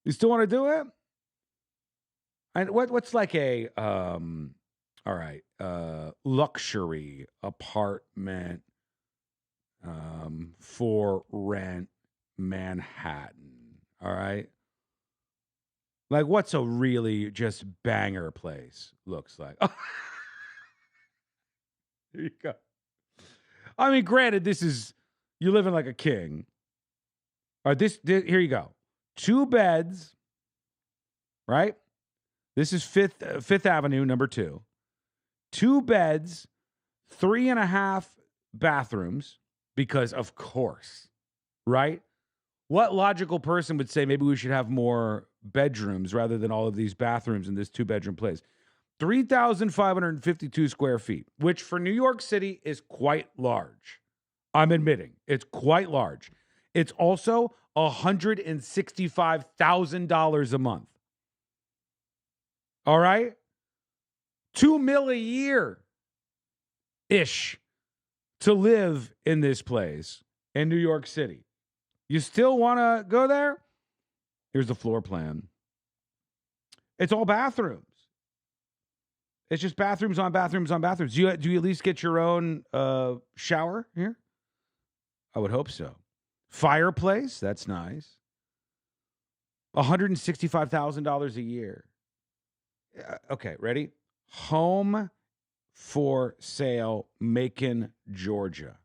You still want to do it? And what's like a All right. Luxury apartment for rent, Manhattan. All right. Like, what's a really just banger place looks like? Here you go. I mean, granted, you're living like a king. All right, here you go. 2 beds, right? This is Fifth Avenue, number 2. 2 beds, 3.5 bathrooms, because of course, right? What logical person would say maybe we should have more bedrooms rather than all of these bathrooms in this 2-bedroom place? 3,552 square feet, which for New York City is quite large. I'm admitting it's quite large. It's also $165,000 a month. All right? $2 million a year-ish to live in this place in New York City. You still want to go there? Here's the floor plan. It's all bathrooms. It's just bathrooms on bathrooms on bathrooms. Do you at least get your own shower here? I would hope so. Fireplace, that's nice. $165,000 a year. Okay, ready? Home for sale, Macon, Georgia.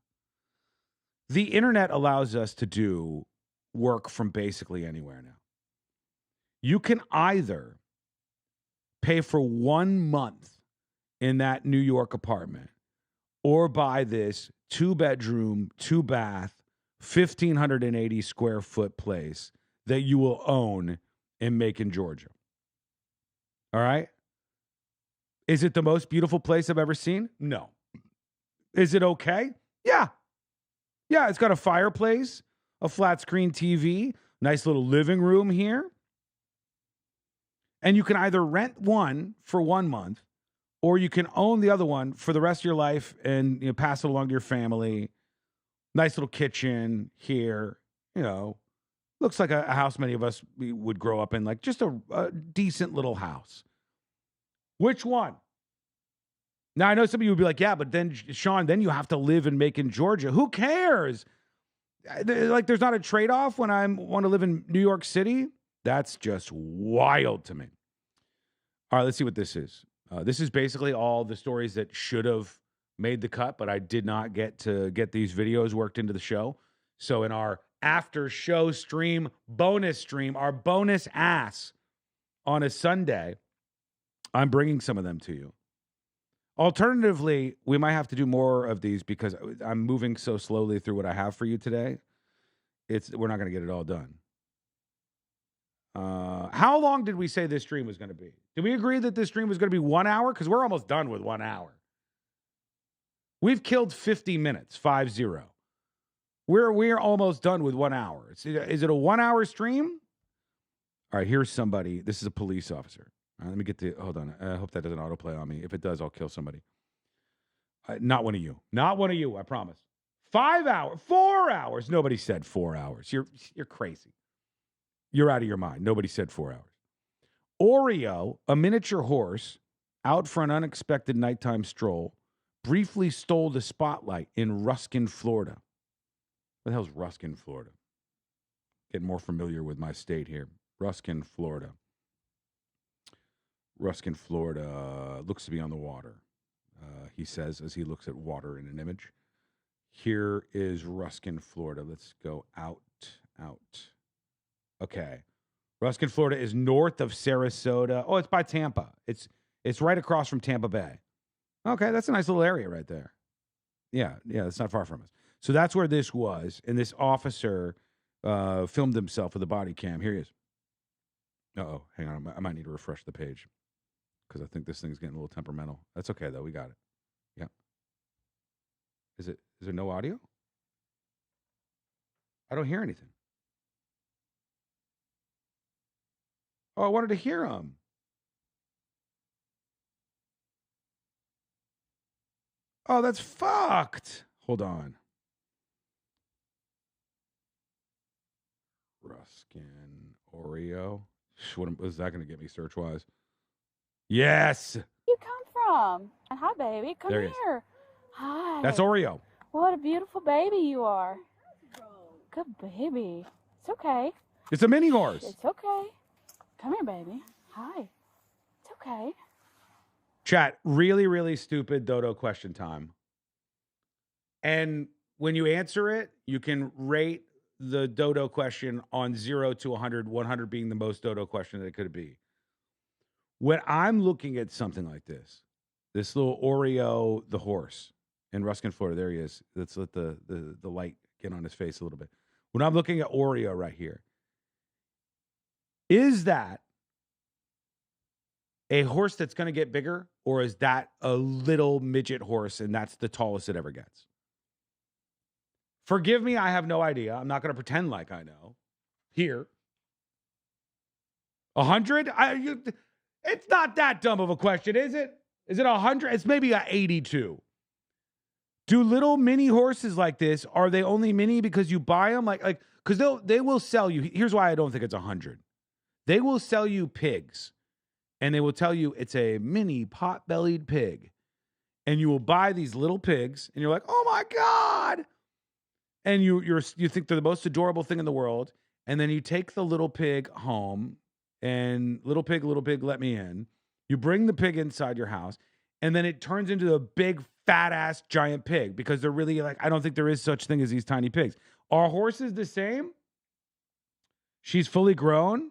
The internet allows us to do work from basically anywhere now. You can either pay for 1 month in that New York apartment or buy this 2-bedroom, 2-bath, 1,580 square foot place that you will own in Macon, Georgia. All right? Is it the most beautiful place I've ever seen? No. Is it okay? Yeah. Yeah, it's got a fireplace, a flat screen TV, nice little living room here. And you can either rent one for 1 month or you can own the other one for the rest of your life and pass it along to your family. Nice little kitchen here, looks like a house many of us would grow up in, like just a decent little house. Which one? Now, I know some of you would be like, yeah, but then, Sean, then you have to live in Macon, Georgia. Who cares? Like, there's not a trade-off when I want to live in New York City? That's just wild to me. All right, let's see what this is. This is basically all the stories that should have made the cut, but I did not get to get these videos worked into the show. So in our after-show stream, bonus stream, our bonus ass on a Sunday, I'm bringing some of them to you. Alternatively, we might have to do more of these because I'm moving so slowly through what I have for you today. We're not going to get it all done. How long did we say this stream was going to be? Did we agree that this stream was going to be 1 hour? Because we're almost done with 1 hour. We've killed 50 minutes, 50. We're almost done with 1 hour. Is it a 1 hour stream? All right, here's somebody. This is a police officer. All right, let me get hold on. I hope that doesn't autoplay on me. If it does, I'll kill somebody. Not one of you. Not one of you, I promise. 5 hours, 4 hours. Nobody said 4 hours. You're crazy. You're out of your mind. Nobody said 4 hours. Oreo, a miniature horse, out for an unexpected nighttime stroll, briefly stole the spotlight in Ruskin, Florida. What the hell's Ruskin, Florida? Getting more familiar with my state here. Ruskin, Florida. Ruskin, Florida looks to be on the water, he says, as he looks at water in an image. Here is Ruskin, Florida. Let's go out. Okay. Ruskin, Florida is north of Sarasota. Oh, it's by Tampa. It's right across from Tampa Bay. Okay, that's a nice little area right there. Yeah, that's not far from us. So that's where this was, and this officer filmed himself with a body cam. Here he is. Uh-oh, hang on. I might need to refresh the page because I think this thing's getting a little temperamental. That's okay, though. We got it. Yeah. Is there no audio? I don't hear anything. Oh, I wanted to hear him. Oh, that's fucked. Hold on. Ruskin Oreo. What is that going to get me search-wise? Yes. You come from? And hi, baby. Come There he is. here. Hi. That's Oreo. What a beautiful baby you are. Good baby. It's okay. It's a mini horse. It's okay. Come here, baby. Hi. It's okay. Chat, really, really stupid dodo question time. And when you answer it, you can rate the dodo question on 0 to 100, 100 being the most dodo question that it could be. When I'm looking at something like this little Oreo, the horse in Ruskin, Florida, there he is. Let's let the light get on his face a little bit. When I'm looking at Oreo right here, is that a horse that's going to get bigger, or is that a little midget horse and that's the tallest it ever gets? Forgive me, I have no idea. I'm not going to pretend like I know. Here. 100? It's not that dumb of a question, is it? Is it 100? It's maybe a 82. Do little mini horses like this, are they only mini because you buy them? Like, because they will sell you. Here's why I don't think it's 100. They will sell you pigs, and they will tell you it's a mini pot-bellied pig. And you will buy these little pigs, and you're like, oh my God. And you think they're the most adorable thing in the world. And then you take the little pig home, and little pig, let me in. You bring the pig inside your house, and then it turns into a big, fat-ass giant pig because they're really like, I don't think there is such thing as these tiny pigs. Are horses the same? She's fully grown?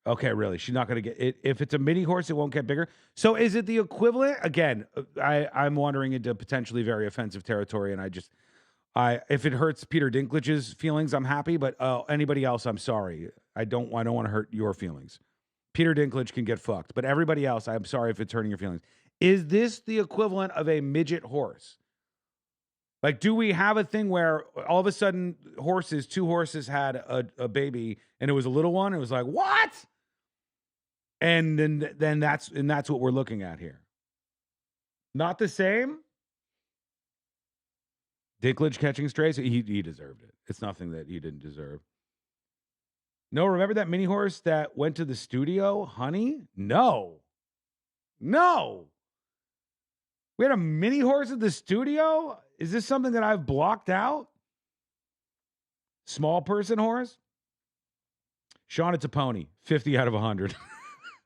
Okay, really. She's not going to get it. If it's a mini horse, it won't get bigger. So is it the equivalent? Again, I'm wandering into potentially very offensive territory, and if it hurts Peter Dinklage's feelings, I'm happy, but anybody else, I'm sorry. I don't want to hurt your feelings. Peter Dinklage can get fucked, but everybody else, I'm sorry if it's hurting your feelings. Is this the equivalent of a midget horse? Like, do we have a thing where all of a sudden two horses had a baby, and it was a little one? It was like, what? And then that's what we're looking at here. Not the same. Dinklage catching strays, he deserved it. It's nothing that he didn't deserve. No, remember that mini horse that went to the studio, honey? No. We had a mini horse at the studio? Is this something that I've blocked out? Small person horse? Sean, it's a pony. 50 out of 100.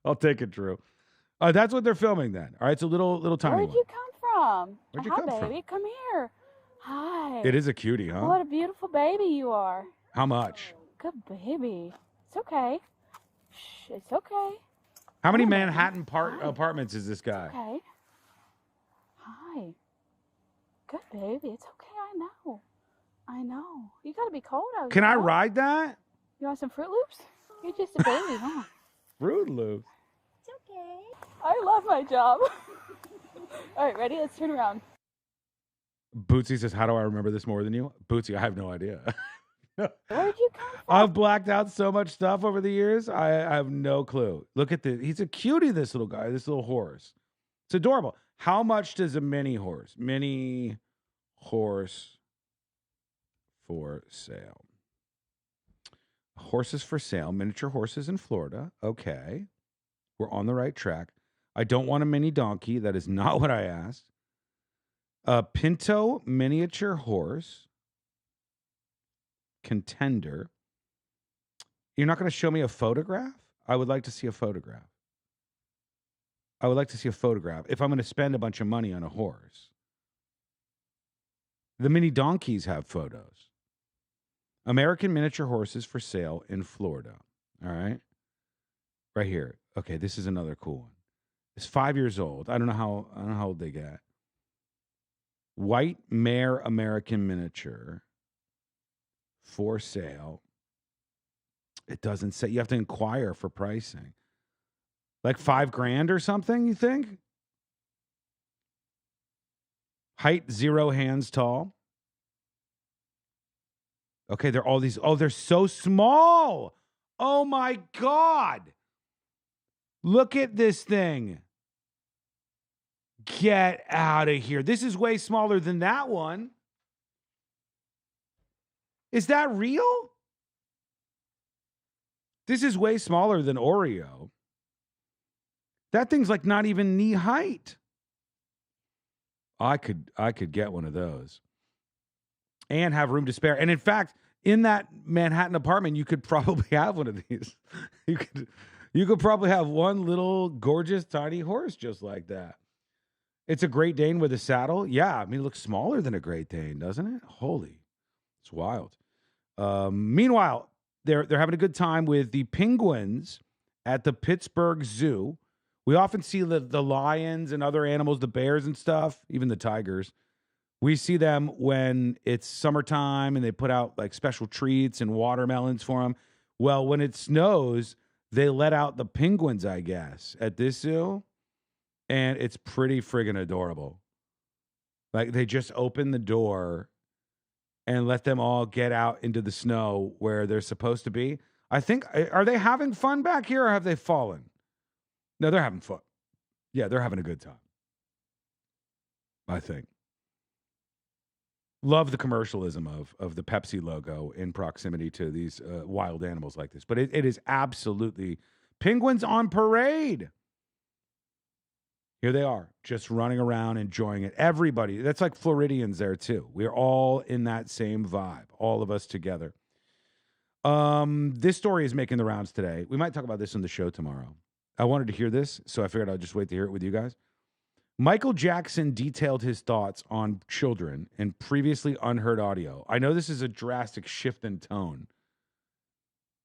I'll take it, Drew. That's what they're filming then. All right, it's a little tiny one. Where'd you come from? Where'd you Hi, come from? baby. Come here. Hi. It is a cutie, huh? What a beautiful baby you are. How much? Good baby. It's okay. Shh, it's okay. How many Manhattan apartments is this guy? Okay. Hi. Good baby. It's okay. I know. You gotta be cold out Can here. I ride that? You want some Fruit Loops? You're just a baby, huh? Fruit Loops. It's okay. I love my job. All right, ready? Let's turn around. Bootsy says, how do I remember this more than you? Bootsy, I have no idea. Where'd you come from? I've blacked out so much stuff over the years. I have no clue. Look at this. He's a cutie, this little guy, this little horse. It's adorable. How much does a mini horse for sale? Horses for sale, miniature horses in Florida. Okay. We're on the right track. I don't want a mini donkey. That is not what I asked. A Pinto miniature horse. Contender. You're not going to show me a photograph? I would like to see a photograph. If I'm going to spend a bunch of money on a horse. The mini donkeys have photos. American miniature horses for sale in Florida. All right. Right here. Okay, this is another cool one. It's 5 years old. I don't know how old they get. White mare American miniature for sale. It doesn't say. You have to inquire for pricing. Like $5,000 or something, you think? Height 0 hands tall. Okay, they're all these. Oh, they're so small. Oh my God. Look at this thing. Get out of here. This is way smaller than that one. Is that real? This is way smaller than Oreo. That thing's like not even knee height. I could get one of those and have room to spare. And in fact, in that Manhattan apartment, you could probably have one of these. You could probably have one little gorgeous tiny horse just like that. It's a Great Dane with a saddle. Yeah, I mean, it looks smaller than a Great Dane, doesn't it? Holy, it's wild. Meanwhile, they're having a good time with the penguins at the Pittsburgh Zoo. We often see the lions and other animals, the bears and stuff, even the tigers. We see them when it's summertime and they put out like special treats and watermelons for them. Well, when it snows, they let out the penguins, I guess, at this zoo. And it's pretty friggin' adorable. Like they just open the door and let them all get out into the snow where they're supposed to be. I think, are they having fun back here or have they fallen? No, they're having fun. Yeah, they're having a good time. I think. Love the commercialism of the Pepsi logo in proximity to these wild animals like this. But it is absolutely penguins on parade. Here they are, just running around, enjoying it. Everybody, that's like Floridians there too. We're all in that same vibe, all of us together. This story is making the rounds today. We might talk about this on the show tomorrow. I wanted to hear this, so I figured I'd just wait to hear it with you guys. Michael Jackson detailed his thoughts on children in previously unheard audio. I know this is a drastic shift in tone,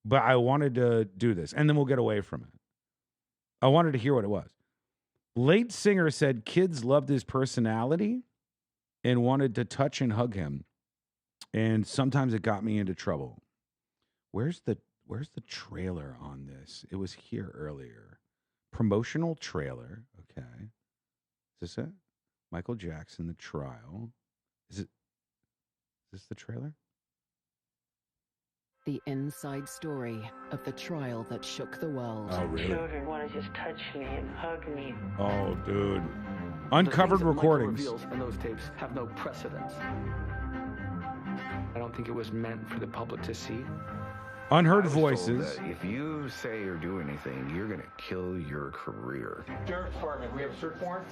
but I wanted to do this, and then we'll get away from it. I wanted to hear what it was. Late singer said kids loved his personality and wanted to touch and hug him, and sometimes it got me into trouble. Where's the trailer on this? It was here earlier. Promotional trailer. Okay. Is this it? Michael Jackson, the trial. Is this the trailer? The inside story of the trial that shook the world. Oh, really? Children want to just touch me and hug me. Oh, dude. Uncovered recordings. The things that Michael reveals in those tapes have no precedence. I don't think it was meant for the public to see. Unheard voices. If you say or do anything, you're going to kill your career. Sheriff's Department, we have a search warrant?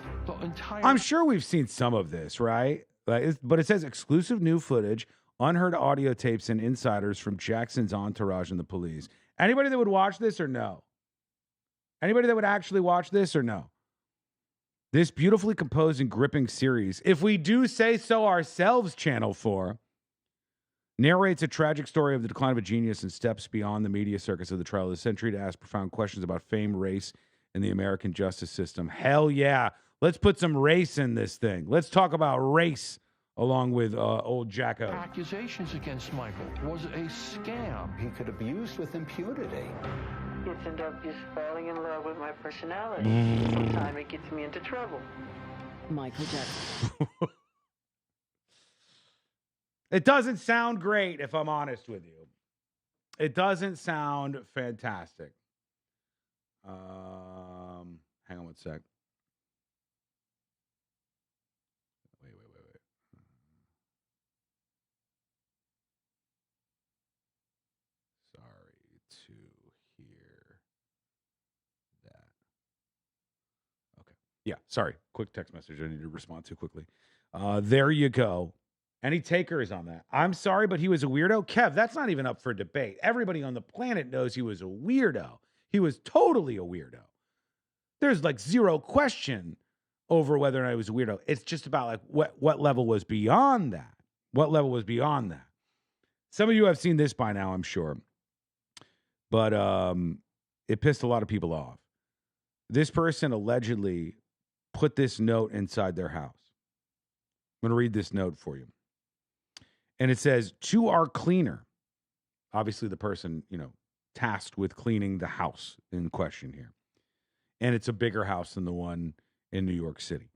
I'm sure we've seen some of this, right? But it says exclusive new footage, unheard audio tapes, and insiders from Jackson's entourage and the police. Anybody that would watch this or no? Anybody that would actually watch this or no? This beautifully composed and gripping series, if we do say so ourselves, Channel 4, narrates a tragic story of the decline of a genius and steps beyond the media circus of the trial of the century to ask profound questions about fame, race, and the American justice system. Hell yeah. Let's put some race in this thing. Let's talk about race along with old Jacko. Accusations against Michael was a scam. He could abuse with impunity. Kids end up just falling in love with my personality. Sometimes it gets me into trouble. Michael Jackson. It doesn't sound great, if I'm honest with you. It doesn't sound fantastic. Hang on one sec. Wait. Sorry to hear that. Okay. Yeah, sorry. Quick text message I need to respond to quickly. There you go. Any takers on that? I'm sorry, but he was a weirdo. Kev, that's not even up for debate. Everybody on the planet knows he was a weirdo. He was totally a weirdo. There's like zero question over whether or not he was a weirdo. It's just about like what level was beyond that. What level was beyond that? Some of you have seen this by now, I'm sure. But it pissed a lot of people off. This person allegedly put this note inside their house. I'm going to read this note for you. And it says, to our cleaner, obviously the person, tasked with cleaning the house in question here. And it's a bigger house than the one in New York City.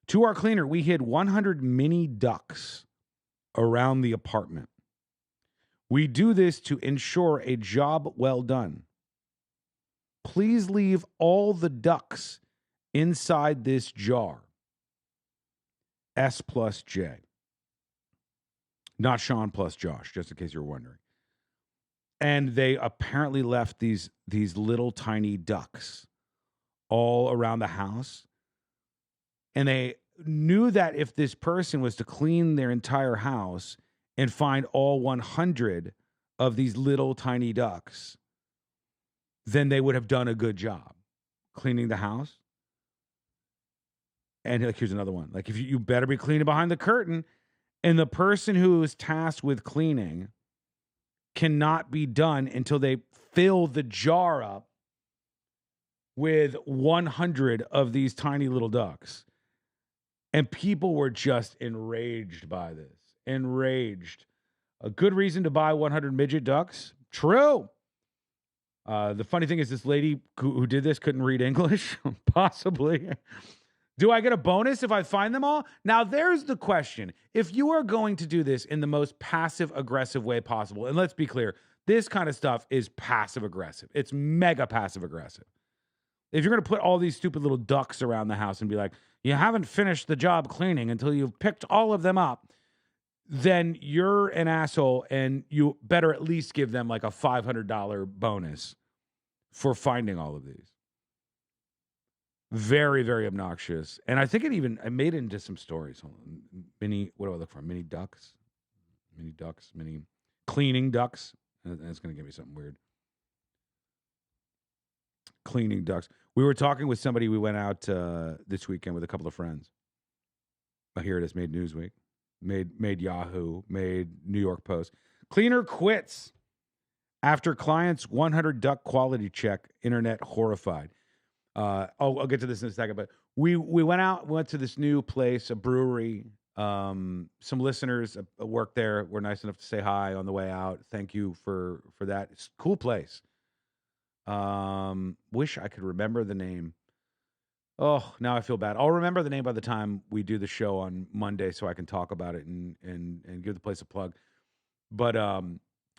To our cleaner, we hid 100 mini ducks around the apartment. We do this to ensure a job well done. Please leave all the ducks inside this jar. S plus J. Not Sean plus Josh, just in case you're wondering. And they apparently left these little tiny ducks all around the house. And they knew that if this person was to clean their entire house and find all 100 of these little tiny ducks, then they would have done a good job cleaning the house. And like, here's another one. Like, if you better be cleaning behind the curtain, and the person who is tasked with cleaning cannot be done until they fill the jar up with 100 of these tiny little ducks. And people were just enraged by this. Enraged. A good reason to buy 100 midget ducks? True. The funny thing is, this lady who did this couldn't read English. Possibly. Do I get a bonus if I find them all? Now, there's the question. If you are going to do this in the most passive-aggressive way possible, and let's be clear, this kind of stuff is passive-aggressive. It's mega passive-aggressive. If you're going to put all these stupid little ducks around the house and be like, you haven't finished the job cleaning until you've picked all of them up, then you're an asshole, and you better at least give them like a $500 bonus for finding all of these. Very, very obnoxious. And I think I made it into some stories. Hold on. What do I look for? Mini ducks? Mini cleaning ducks? And it's going to give me something weird. Cleaning ducks. We were talking with somebody. We went out this weekend with a couple of friends. Here it is. Made Newsweek. Made Yahoo. Made New York Post. Cleaner quits after client's 100 duck quality check. Internet horrified. I'll get to this in a second, but we went to this new place, a brewery. Some listeners work there were nice enough to say hi on the way out. Thank you for that. It's a cool place. Wish I could remember the name. Oh, now I feel bad. I'll remember the name by the time we do the show on Monday, so I can talk about it and give the place a plug. But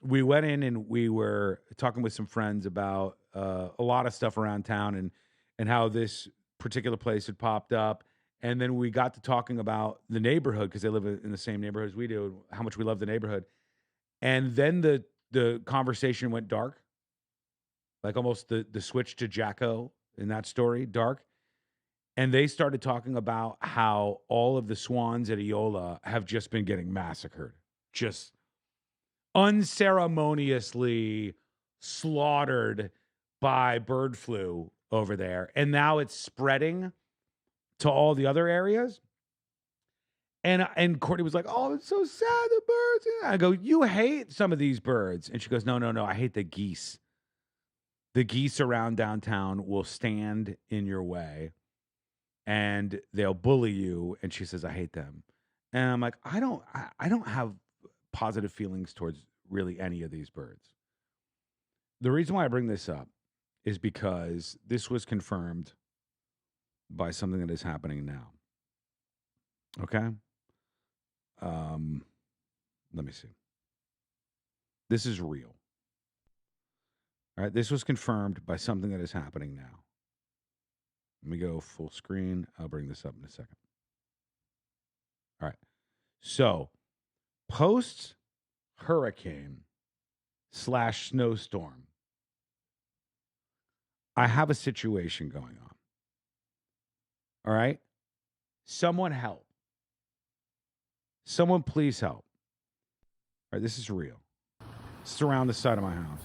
we went in and we were talking with some friends about a lot of stuff around town and how this particular place had popped up. And then we got to talking about the neighborhood because they live in the same neighborhood as we do, how much we love the neighborhood. And then the conversation went dark, like almost the switch to Jacko in that story, dark. And they started talking about how all of the swans at Eola have just been getting massacred, just unceremoniously slaughtered by bird flu over there. And now it's spreading to all the other areas. And Courtney was like, oh, it's so sad, the birds. And I go, you hate some of these birds. And she goes, no, I hate the geese. The geese around downtown will stand in your way and they'll bully you. And she says, I hate them. And I'm like, I don't have positive feelings towards really any of these birds. The reason why I bring this up is because this was confirmed by something that is happening now. Okay? Let me see. This is real. All right, this was confirmed by something that is happening now. Let me go full screen. I'll bring this up in a second. All right. So, post-hurricane / snowstorm, I have a situation going on. All right? Someone help. Someone please help. All right, this is real. This is around the side of my house.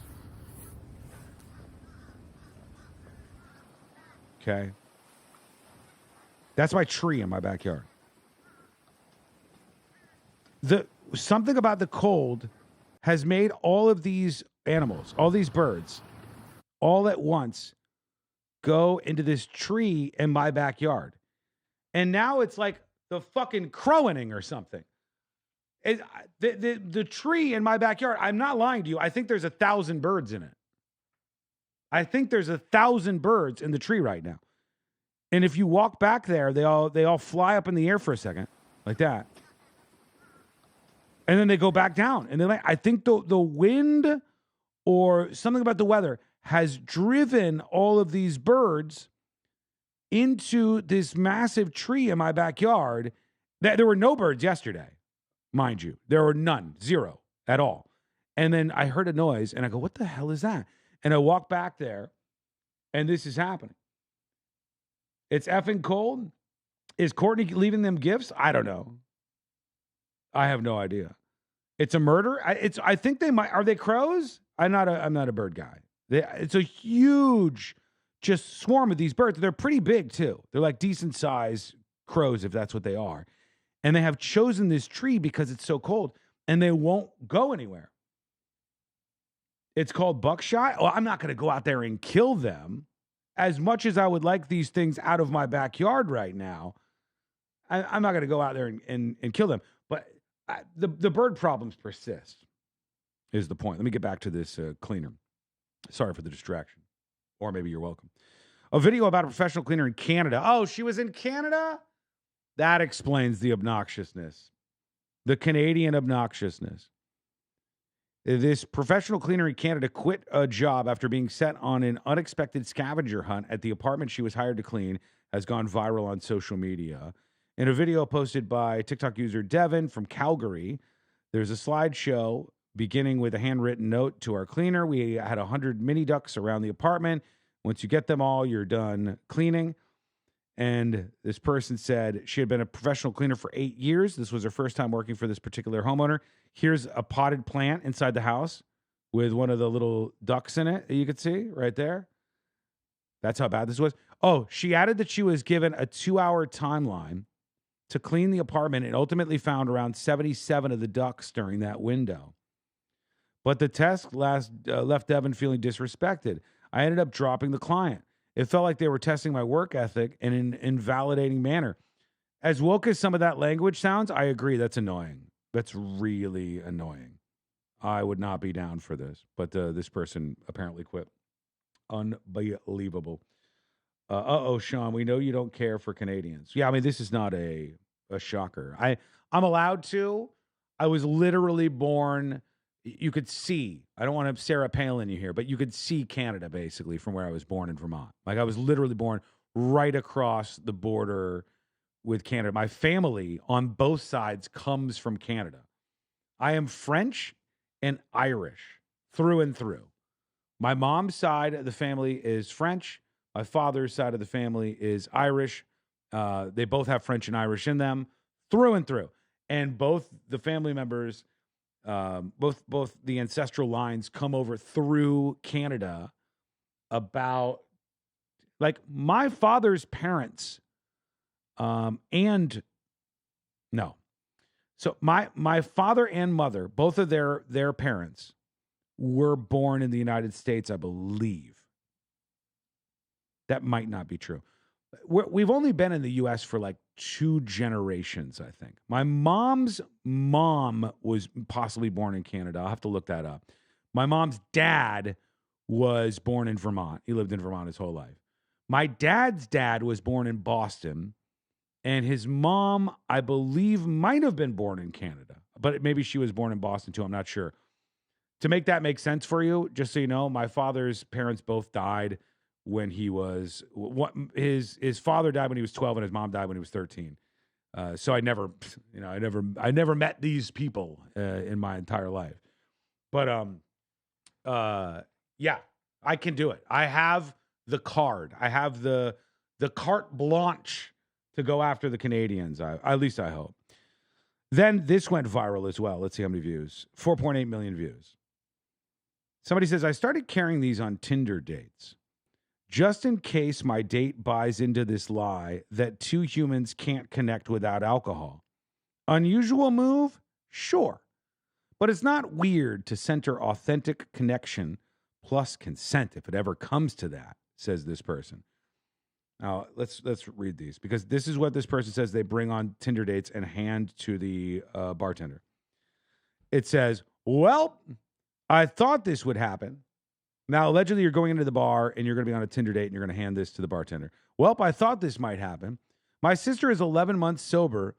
Okay? That's my tree in my backyard. Something about the cold has made all of these animals, all these birds, all at once go into this tree in my backyard. And now it's like the fucking crowing or something. The tree in my backyard, I'm not lying to you, I think there's 1,000 birds in it. I think there's 1,000 birds in the tree right now. And if you walk back there, they all fly up in the air for a second, like that. And then they go back down. And then I think the wind or something about the weather has driven all of these birds into this massive tree in my backyard. There were no birds yesterday, mind you. There were none, zero at all. And then I heard a noise and I go, what the hell is that? And I walk back there and this is happening. It's effing cold. Is Courtney leaving them gifts? I don't know. I have no idea. It's a murder. I think they might. Are they crows? I'm not a bird guy. It's a huge, just swarm of these birds. They're pretty big too. They're like decent size crows, if that's what they are. And they have chosen this tree because it's so cold, and they won't go anywhere. It's called buckshot. Well, I'm not going to go out there and kill them. As much as I would like these things out of my backyard right now, I'm not going to go out there and kill them. But the bird problems persist, is the point. Let me get back to this cleaner. Sorry for the distraction. Or maybe you're welcome. A video about a professional cleaner in Canada. Oh, she was in Canada? That explains the obnoxiousness. The Canadian obnoxiousness. This professional cleaner in Canada quit a job after being set on an unexpected scavenger hunt at the apartment she was hired to clean, has gone viral on social media. In a video posted by TikTok user Devin from Calgary, there's a slideshow beginning with a handwritten note to our cleaner. We had 100 mini ducks around the apartment. Once you get them all, you're done cleaning. And this person said she had been a professional cleaner for 8 years. This was her first time working for this particular homeowner. Here's a potted plant inside the house with one of the little ducks in it that you could see right there. That's how bad this was. Oh, she added that she was given a 2-hour timeline to clean the apartment and ultimately found around 77 of the ducks during that window. But the task left Devin feeling disrespected. I ended up dropping the client. It felt like they were testing my work ethic in an invalidating manner. As woke as some of that language sounds, I agree. That's annoying. That's really annoying. I would not be down for this. But this person apparently quit. Unbelievable. Sean, we know you don't care for Canadians. Yeah, I mean, this is not a shocker. I'm allowed to. I was literally born... You could see, I don't want to Sarah Palin you here, but you could see Canada basically from where I was born in Vermont. Like I was literally born right across the border with Canada. My family on both sides comes from Canada. I am French and Irish through and through. My mom's side of the family is French. My father's side of the family is Irish. They both have French and Irish in them through and through. And both the family members... both the ancestral lines come over through Canada about like my father's parents so my father and mother, both of their parents were born in the United States, I believe. That might not be true. We've only been in the U.S. for like 2 generations, I think. My mom's mom was possibly born in Canada. I'll have to look that up. My mom's dad was born in Vermont. He lived in Vermont his whole life. My dad's dad was born in Boston, and his mom, I believe, might have been born in Canada, but maybe she was born in Boston too. I'm not sure. To make that make sense for you, just so you know, my father's parents both died when he was his father died when he was 12 and his mom died when he was 13. So I never met these people in my entire life. But yeah, I can do it. I have the card. I have the carte blanche to go after the Canadians. At least I hope. Then this went viral as well. Let's see how many views. 4.8 million views. Somebody says, I started carrying these on Tinder dates. Just in case my date buys into this lie that 2 humans can't connect without alcohol. Unusual move? Sure. But it's not weird to center authentic connection plus consent if it ever comes to that, says this person. Now, let's read these because this is what this person says they bring on Tinder dates and hand to the bartender. It says, well, I thought this would happen. Now, allegedly, you're going into the bar and you're going to be on a Tinder date and you're going to hand this to the bartender. Well, I thought this might happen. My sister is 11 months sober.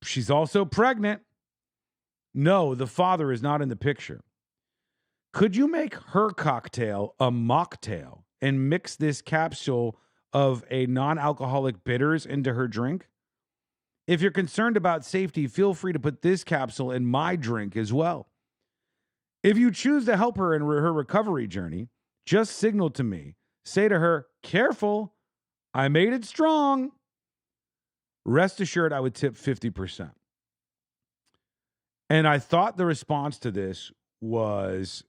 She's also pregnant. No, the father is not in the picture. Could you make her cocktail a mocktail and mix this capsule of a non-alcoholic bitters into her drink? If you're concerned about safety, feel free to put this capsule in my drink as well. If you choose to help her in her recovery journey, just signal to me. Say to her, careful, I made it strong. Rest assured, I would tip 50%. And I thought the response to this was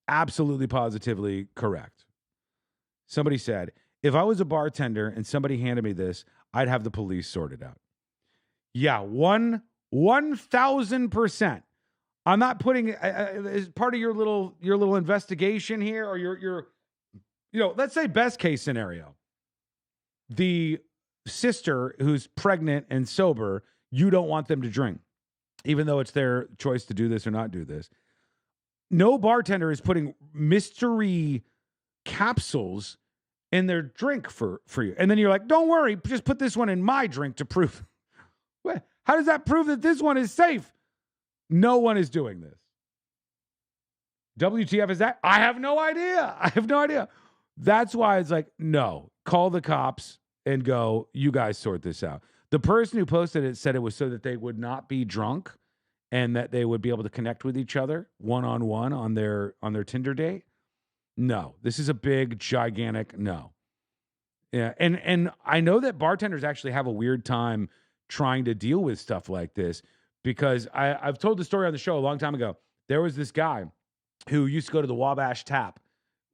absolutely positively correct. Somebody said, if I was a bartender and somebody handed me this, I'd have the police sorted out. Yeah, 1,000%. I'm not putting as part of your little investigation here, or your let's say best case scenario. The sister who's pregnant and sober, you don't want them to drink, even though it's their choice to do this or not do this. No bartender is putting mystery capsules in their drink for you. And then you're like, don't worry, just put this one in my drink to prove. How does that prove that this one is safe? No one is doing this. WTF is that? I have no idea. That's why it's like, no, call the cops and go, you guys sort this out. The person who posted it said it was so that they would not be drunk and that they would be able to connect with each other one-on-one on their Tinder date. No, this is a big, gigantic no. Yeah, and I know that bartenders actually have a weird time trying to deal with stuff like this, because I've told the story on the show a long time ago. There was this guy who used to go to the Wabash Tap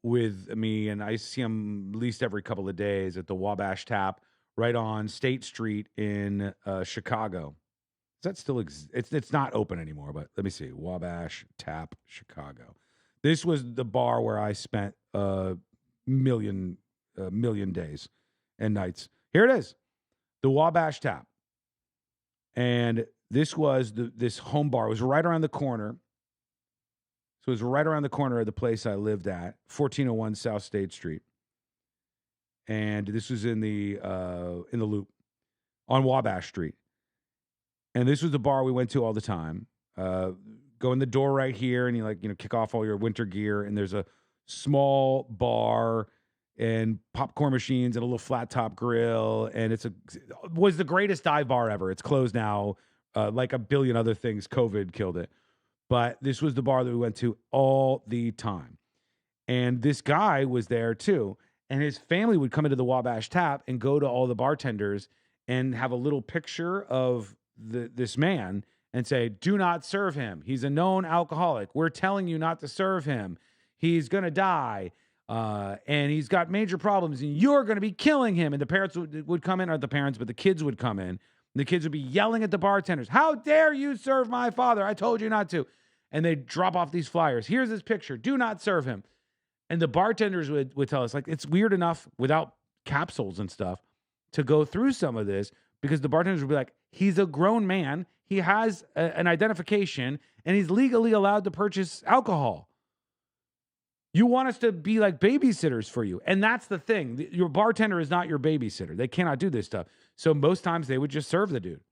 with me, and I see him at least every couple of days at the Wabash Tap right on State Street in Chicago. Does that still exist? It's not open anymore, but let me see. Wabash Tap, Chicago. This was the bar where I spent a million days and nights. Here it is, the Wabash Tap. And this was this home bar. It was right around the corner. So it was right around the corner of the place I lived at, 1401 South State Street. And this was in the Loop on Wabash Street. And this was the bar we went to all the time. Go in the door right here, and you kick off all your winter gear. And there's a small bar and popcorn machines and a little flat top grill. And it was the greatest dive bar ever. It's closed now, like a billion other things. COVID killed it. But this was the bar that we went to all the time. And this guy was there too. And his family would come into the Wabash Tap and go to all the bartenders and have a little picture of this man and say, do not serve him. He's a known alcoholic. We're telling you not to serve him. He's going to die. And he's got major problems, and you're going to be killing him. And the parents would come in, or the parents, but the kids would come in. And the kids would be yelling at the bartenders, how dare you serve my father? I told you not to. And they'd drop off these flyers. Here's his picture. Do not serve him. And the bartenders would tell us, like, it's weird enough without capsules and stuff to go through some of this, because the bartenders would be like, he's a grown man. He has an identification, and he's legally allowed to purchase alcohol. You want us to be like babysitters for you. And that's the thing. Your bartender is not your babysitter. They cannot do this stuff. So most times they would just serve the dude.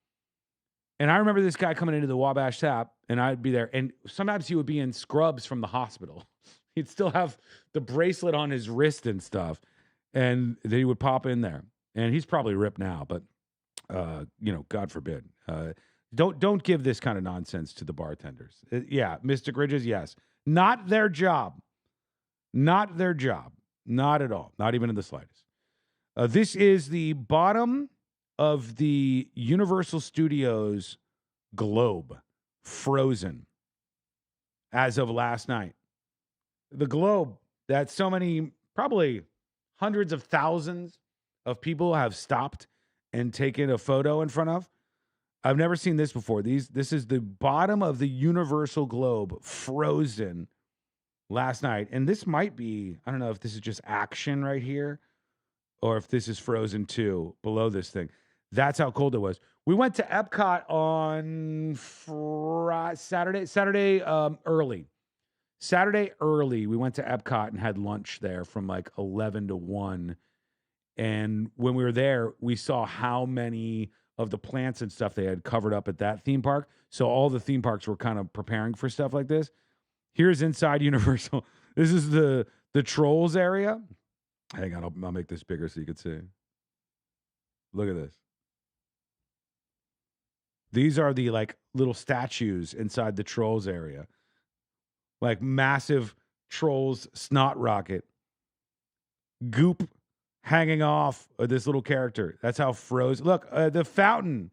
And I remember this guy coming into the Wabash Tap, and I'd be there. And sometimes he would be in scrubs from the hospital. He'd still have the bracelet on his wrist and stuff. And then he would pop in there. And he's probably ripped now, but, God forbid. Don't give this kind of nonsense to the bartenders. Yeah, Mystic Ridges, yes. Not their job. Not their job. Not at all. Not even in the slightest. This is the bottom of the Universal Studios globe, frozen, as of last night. The globe that so many, probably hundreds of thousands of people have stopped and taken a photo in front of. I've never seen this before. This is the bottom of the Universal globe, frozen last night. And this might be, I don't know if this is just action right here or if this is Frozen 2 below this thing. That's how cold it was. We went to Epcot on Saturday early. Saturday early, we went to Epcot and had lunch there from like 11 to 1. And when we were there, we saw how many of the plants and stuff they had covered up at that theme park. So all the theme parks were kind of preparing for stuff like this. Here's inside Universal. This is the Trolls area. Hang on, I'll make this bigger so you can see. Look at this. These are the like little statues inside the Trolls area. Like massive Trolls snot rocket. Goop hanging off of this little character. That's how frozen. Look, the fountain.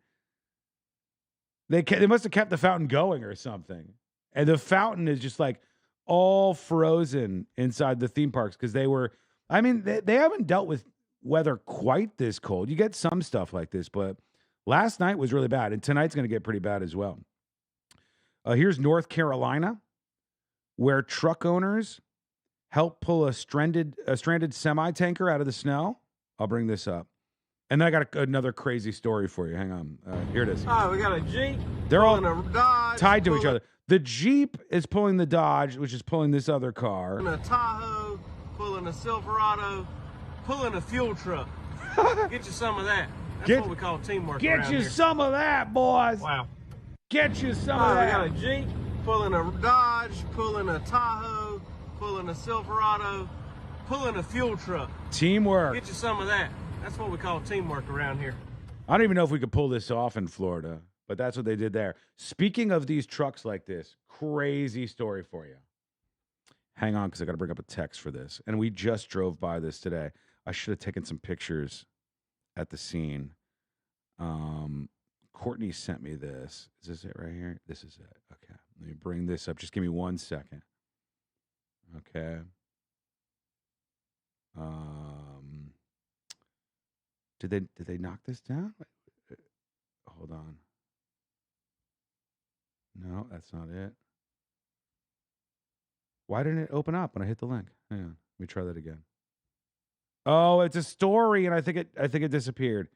They must have kept the fountain going or something. And the fountain is just like all frozen inside the theme parks because they were, I mean, they haven't dealt with weather quite this cold. You get some stuff like this, but last night was really bad. And tonight's going to get pretty bad as well. Here's North Carolina, where truck owners help pull a stranded semi-tanker out of the snow. I'll bring this up. And then I got another crazy story for you. Hang on. Here it is. Oh, we got a Jeep. They're all a Dodge, tied to each other. The Jeep is pulling the Dodge, which is pulling this other car. Pulling a Tahoe, pulling a Silverado, pulling a fuel truck. Get you some of that. That's what we call teamwork. Get you some of that, boys. Wow. Get you some of that. We got a Jeep, pulling a Dodge, pulling a Tahoe, pulling a Silverado, pulling a fuel truck. Teamwork. Get you some of that. That's what we call teamwork around here. I don't even know if we could pull this off in Florida, but that's what they did there. Speaking of these trucks like this, crazy story for you. Hang on, because I got to bring up a text for this. And we just drove by this today. I should have taken some pictures at the scene. Courtney sent me this. Is this it right here? This is it. Okay. Let me bring this up. Just give me 1 second. Okay. Did they knock this down? Hold on. No, that's not it. Why didn't it open up when I hit the link? Hang on. Let me try that again. Oh, it's a story, and I think it disappeared.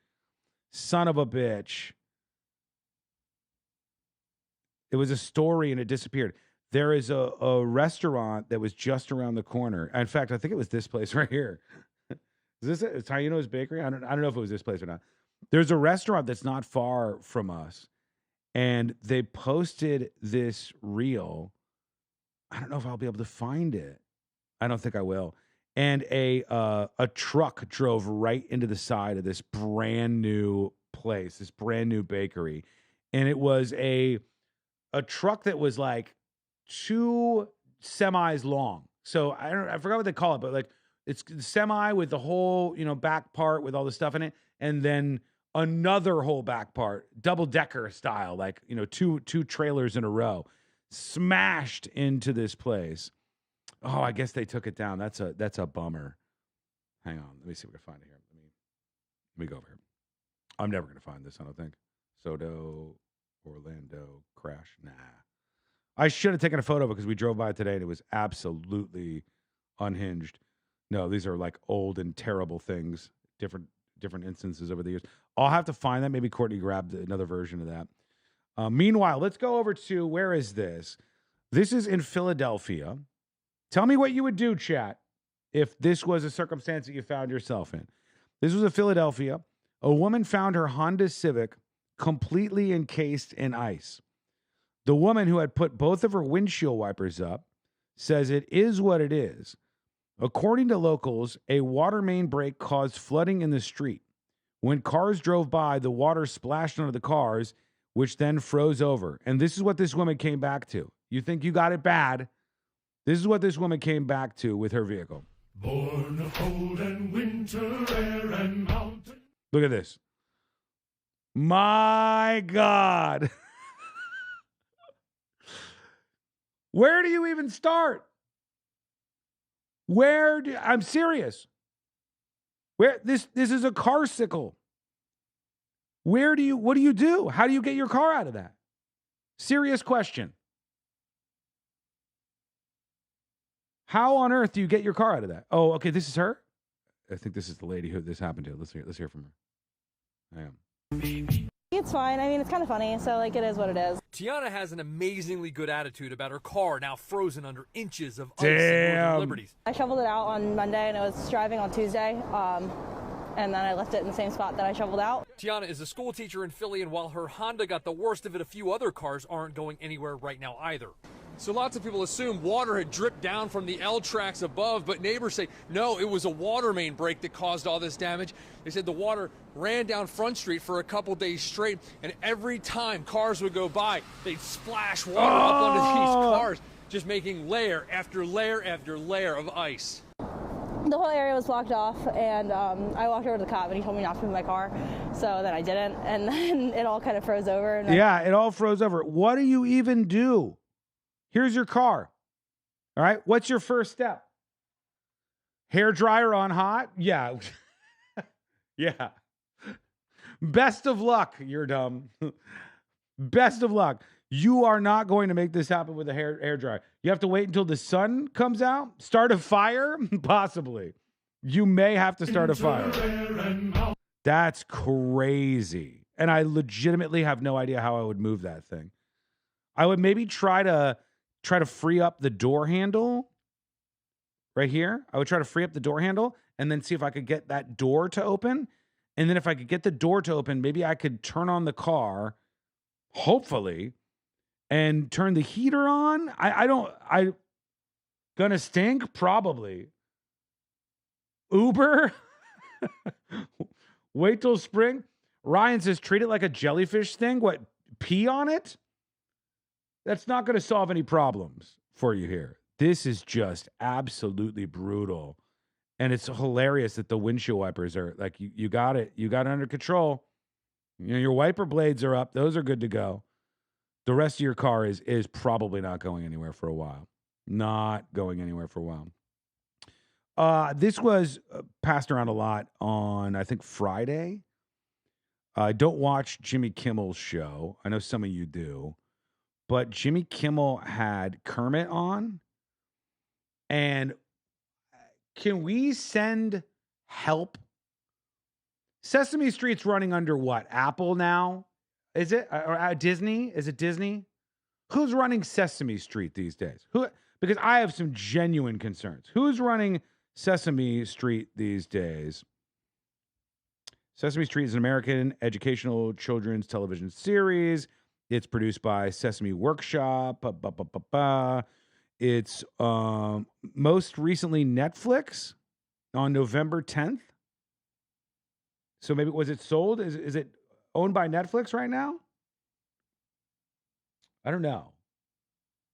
Son of a bitch. It was a story and it disappeared. There is a restaurant that was just around the corner. In fact, I think it was this place right here. Is this it? It's Taino's Bakery? I don't know if it was this place or not. There's a restaurant that's not far from us, and they posted this reel. I don't know if I'll be able to find it. I don't think I will. And a truck drove right into the side of this brand new place, this brand new bakery, and it was a truck that was like 2 semis long. So I forgot what they call it, but like it's semi with the whole, back part with all the stuff in it, and then another whole back part, double decker style, like, two trailers in a row, smashed into this place. Oh, I guess they took it down. That's a bummer. Hang on, let me see if we can find it here. Let me go over here. I'm never gonna find this, I don't think. Soto, Orlando crash. Nah. I should have taken a photo because we drove by it today and it was absolutely unhinged. No, these are like old and terrible things. Different instances over the years. I'll have to find that. Maybe Courtney grabbed another version of that. Meanwhile, let's go over to, where is this? This is in Philadelphia. Tell me what you would do, chat, if this was a circumstance that you found yourself in. This was in Philadelphia. A woman found her Honda Civic completely encased in ice. The woman, who had put both of her windshield wipers up, says it is what it is. According to locals, a water main break caused flooding in the street. When cars drove by, the water splashed onto the cars, which then froze over. And this is what this woman came back to. You think you got it bad? This is what this woman came back to with her vehicle. Born of cold and winter air and mountain. Look at this. My God. Where do you even start? I'm serious. Where this is a carsicle. What do you do? How do you get your car out of that? Serious question. How on earth do you get your car out of that? Oh, okay, this is her? I think this is the lady who this happened to. Let's hear from her. Hang on. It's fine. I mean, it's kind of funny, so it is what it is. Tiana has an amazingly good attitude about her car now frozen under inches of ice in Northern Liberties. I shoveled it out on Monday, and I was driving on Tuesday, and then I left it in the same spot that I shoveled out. Tiana is a school teacher in Philly, and while her Honda got the worst of it, a few other cars aren't going anywhere right now either. So lots of people assume water had dripped down from the L tracks above, but neighbors say, no, it was a water main break that caused all this damage. They said the water ran down Front Street for a couple days straight, and every time cars would go by, they'd splash water up onto these cars, just making layer after layer after layer of ice. the whole area was blocked off, and I walked over to the cop, and he told me not to move my car. So then I didn't, and then it all kind of froze over. And yeah, it all froze over. What do you even do? Here's your car. All right, what's your first step? Hair dryer on hot? Yeah. Yeah. Best of luck. You're dumb. Best of luck. You are not going to make this happen with a hair dryer. You have to wait until the sun comes out. Start a fire? Possibly. You may have to start a fire. That's crazy. And I legitimately have no idea how I would move that thing. I would maybe try to free up the door handle right here. I would try to free up the door handle and then see if I could get that door to open. And then if I could get the door to open, maybe I could turn on the car, hopefully, and turn the heater on. I gonna stink? Probably. Uber? Wait till spring? Ryan says, treat it like a jellyfish thing. What, pee on it? That's not going to solve any problems for you here. This is just absolutely brutal. And it's hilarious that the windshield wipers are like, you got it. You got it under control. You know, your wiper blades are up. Those are good to go. The rest of your car is probably not going anywhere for a while. Not going anywhere for a while. This was passed around a lot on, I think, Friday. I don't watch Jimmy Kimmel's show. I know some of you do. But Jimmy Kimmel had Kermit on. And can we send help? Sesame Street's running under what? Apple now? Is it? Or Disney? Is it Disney? Who's running Sesame Street these days? Who? Because I have some genuine concerns. Who's running Sesame Street these days? Sesame Street is an American educational children's television series. It's produced by Sesame Workshop. It's most recently Netflix on November 10th. So maybe, was it sold? Is it owned by Netflix right now? I don't know.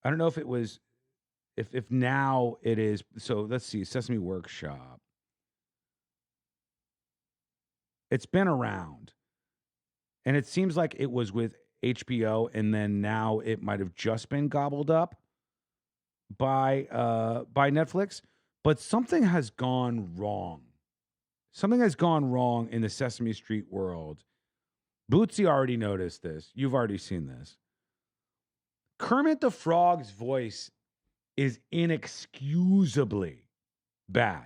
I don't know if it was, if now it is. So let's see, Sesame Workshop. It's been around. And it seems like it was with HBO, and then now it might have just been gobbled up by Netflix. But something has gone wrong. Something has gone wrong in the Sesame Street world. Bootsy already noticed this. You've already seen this. Kermit the Frog's voice is inexcusably bad.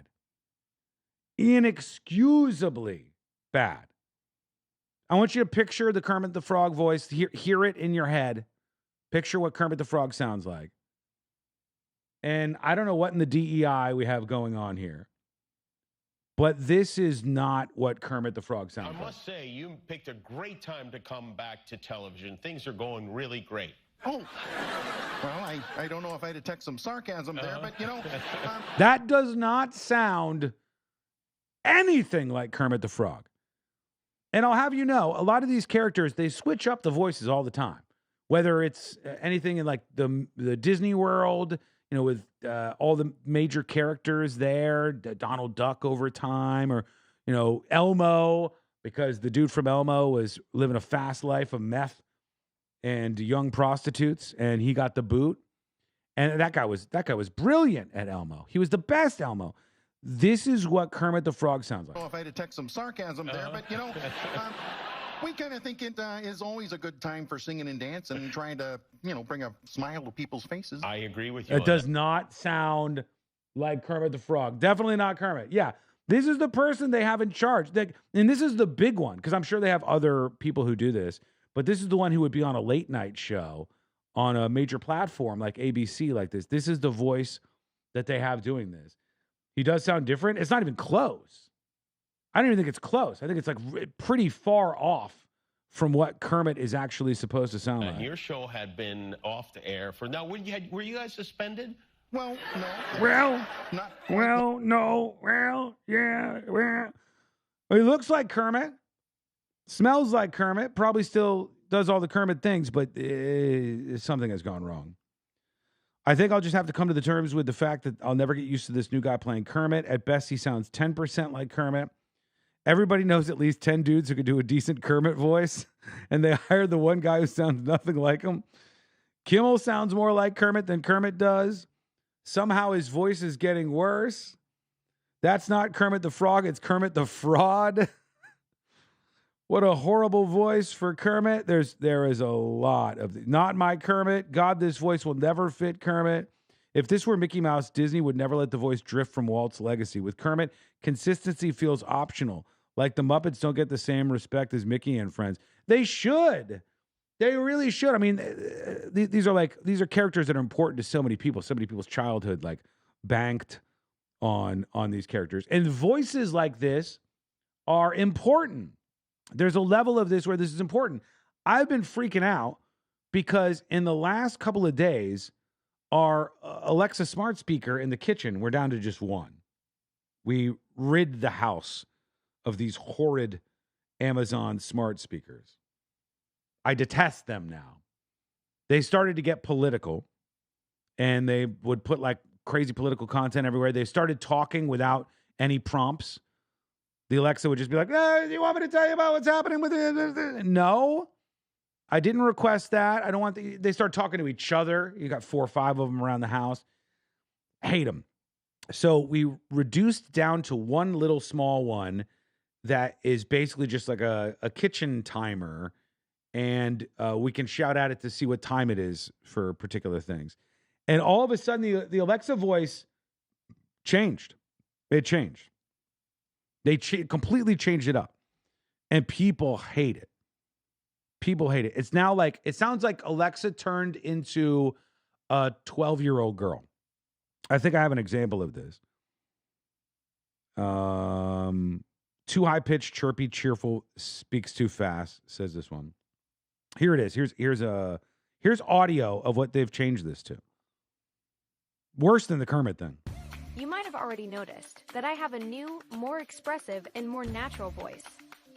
Inexcusably bad. I want you to picture the Kermit the Frog voice. Hear it in your head. Picture what Kermit the Frog sounds like. And I don't know what in the DEI we have going on here, but this is not what Kermit the Frog sounds like. I must say, you picked a great time to come back to television. Things are going really great. Oh, well, I don't know if I detect some sarcasm there, but, you know. That does not sound anything like Kermit the Frog. And I'll have you know, a lot of these characters, they switch up the voices all the time. Whether it's anything in like the Disney World, you know, with all the major characters there, Donald Duck over time, or, you know, Elmo, because the dude from Elmo was living a fast life of meth and young prostitutes, and he got the boot. And that guy was brilliant at Elmo. He was the best Elmo. This is what Kermit the Frog sounds like. I don't know if I detect some sarcasm there, but, you know, we kind of think it is always a good time for singing and dancing and trying to, you know, bring a smile to people's faces. I agree with you. It does not sound like Kermit the Frog. Definitely not Kermit. Yeah, this is the person they have in charge. And this is the big one, because I'm sure they have other people who do this, but this is the one who would be on a late night show on a major platform like ABC like this. This is the voice that they have doing this. He does sound different. It's not even close. I don't even think it's close. I think it's like pretty far off from what Kermit is actually supposed to sound like. Your show had been off the air for now. Were you guys suspended? Well, no. Well, not well, no. Well, yeah. Well, he looks like Kermit. Smells like Kermit. Probably still does all the Kermit things, but something has gone wrong. I think I'll just have to come to the terms with the fact that I'll never get used to this new guy playing Kermit. At best, he sounds 10% like Kermit. Everybody knows at least 10 dudes who could do a decent Kermit voice, and they hired the one guy who sounds nothing like him. Kimmel sounds more like Kermit than Kermit does. Somehow his voice is getting worse. That's not Kermit the Frog, it's Kermit the Fraud. What a horrible voice for Kermit. There is a lot of not my Kermit. God, this voice will never fit Kermit. If this were Mickey Mouse, Disney would never let the voice drift from Walt's legacy. With Kermit, consistency feels optional. Like the Muppets don't get the same respect as Mickey and Friends. They should. They really should. I mean, these are characters that are important to so many people. So many people's childhood like banked on these characters. And voices like this are important. There's a level of this where this is important. I've been freaking out because in the last couple of days, our Alexa smart speaker in the kitchen, we're down to just one. We rid the house of these horrid Amazon smart speakers. I detest them now. They started to get political, and they would put like crazy political content everywhere. They started talking without any prompts. The Alexa would just be like, do you want me to tell you about what's happening with it? No, I didn't request that. I don't want they start talking to each other. You got 4 or 5 of them around the house. Hate them. So we reduced down to one little small one that is basically just like a kitchen timer. And we can shout at it to see what time it is for particular things. And all of a sudden, the Alexa voice changed. It changed. They completely changed it up. And people hate it. People hate it. It's now like, it sounds like Alexa turned into a 12-year-old girl. I think I have an example of this. Too high-pitched, chirpy, cheerful, speaks too fast, says this one. Here it is. Here's audio of what they've changed this to. Worse than the Kermit thing. You might have already noticed that I have a new, more expressive, and more natural voice.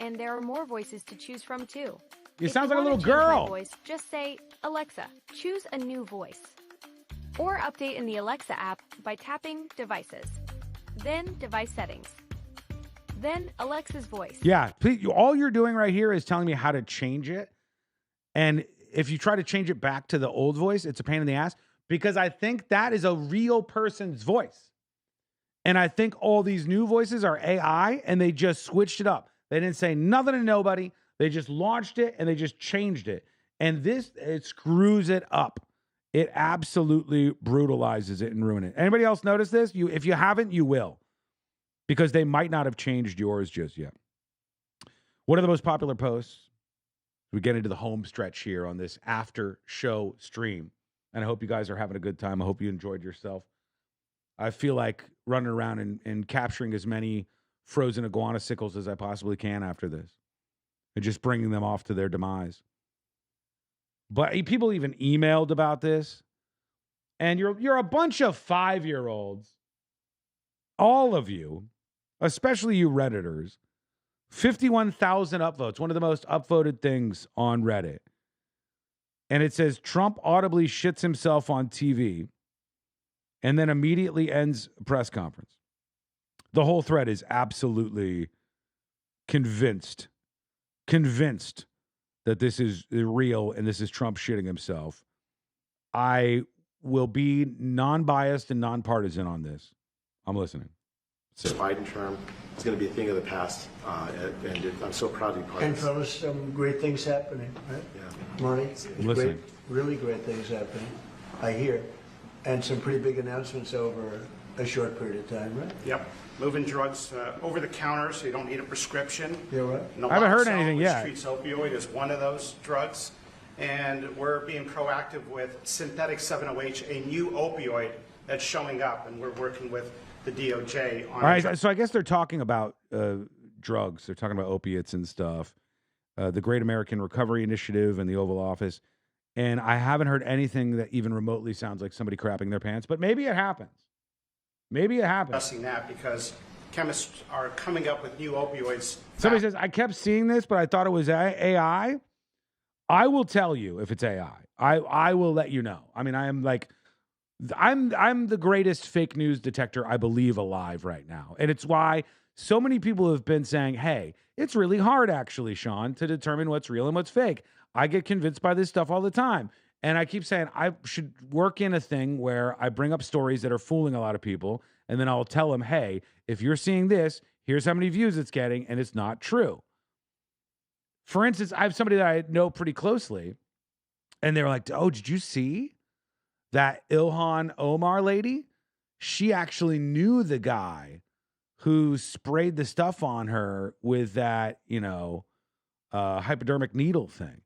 And there are more voices to choose from, too. It sounds like a little girl. Voice, just say, Alexa, choose a new voice. Or update in the Alexa app by tapping Devices. Then Device Settings. Then Alexa's voice. Yeah, please, all you're doing right here is telling me how to change it. And if you try to change it back to the old voice, it's a pain in the ass. Because I think that is a real person's voice. And I think all these new voices are AI, and they just switched it up. They didn't say nothing to nobody. They just launched it, and they just changed it. And it screws it up. It absolutely brutalizes it and ruins it. Anybody else notice this? If you haven't, you will. Because they might not have changed yours just yet. What are the most popular posts? We get into the home stretch here on this after show stream. And I hope you guys are having a good time. I hope you enjoyed yourself. I feel like running around and capturing as many frozen iguana sickles as I possibly can after this. And just bringing them off to their demise. But people even emailed about this. And you're a bunch of 5-year-olds. All of you, especially you Redditors. 51,000 upvotes. One of the most upvoted things on Reddit. And it says, Trump audibly shits himself on TV and then immediately ends a press conference. The whole thread is absolutely convinced that this is real and this is Trump shitting himself. I will be non-biased and nonpartisan on this. I'm listening. This Biden term is going to be a thing of the past, and I'm so proud to be part of And this. fellas, some great things happening, right? Yeah. Marty? Listening. Really great things happening, I hear. And some pretty big announcements over a short period of time, right? Yep. Moving drugs over the counter so you don't need a prescription. Yeah, right. I haven't heard anything yet. Which treats opioid as one of those drugs. And we're being proactive with synthetic 7-OH, a new opioid that's showing up, and we're working with the DOJ on. All right, so I guess they're talking about drugs. They're talking about opiates and stuff. The Great American Recovery Initiative and the Oval Office. And I haven't heard anything that even remotely sounds like somebody crapping their pants, but maybe it happens. Maybe it happens. Discussing that because chemists are coming up with new opioids. Somebody says, I kept seeing this, but I thought it was AI. I will tell you if it's AI. I will let you know. I mean, I am like I'm the greatest fake news detector, I believe, alive right now. And it's why so many people have been saying, hey, it's really hard, actually, Sean, to determine what's real and what's fake. I get convinced by this stuff all the time. And I keep saying I should work in a thing where I bring up stories that are fooling a lot of people. And then I'll tell them, hey, if you're seeing this, here's how many views it's getting. And it's not true. For instance, I have somebody that I know pretty closely. And they were like, oh, did you see that Ilhan Omar lady? She actually knew the guy who sprayed the stuff on her with that, hypodermic needle thing.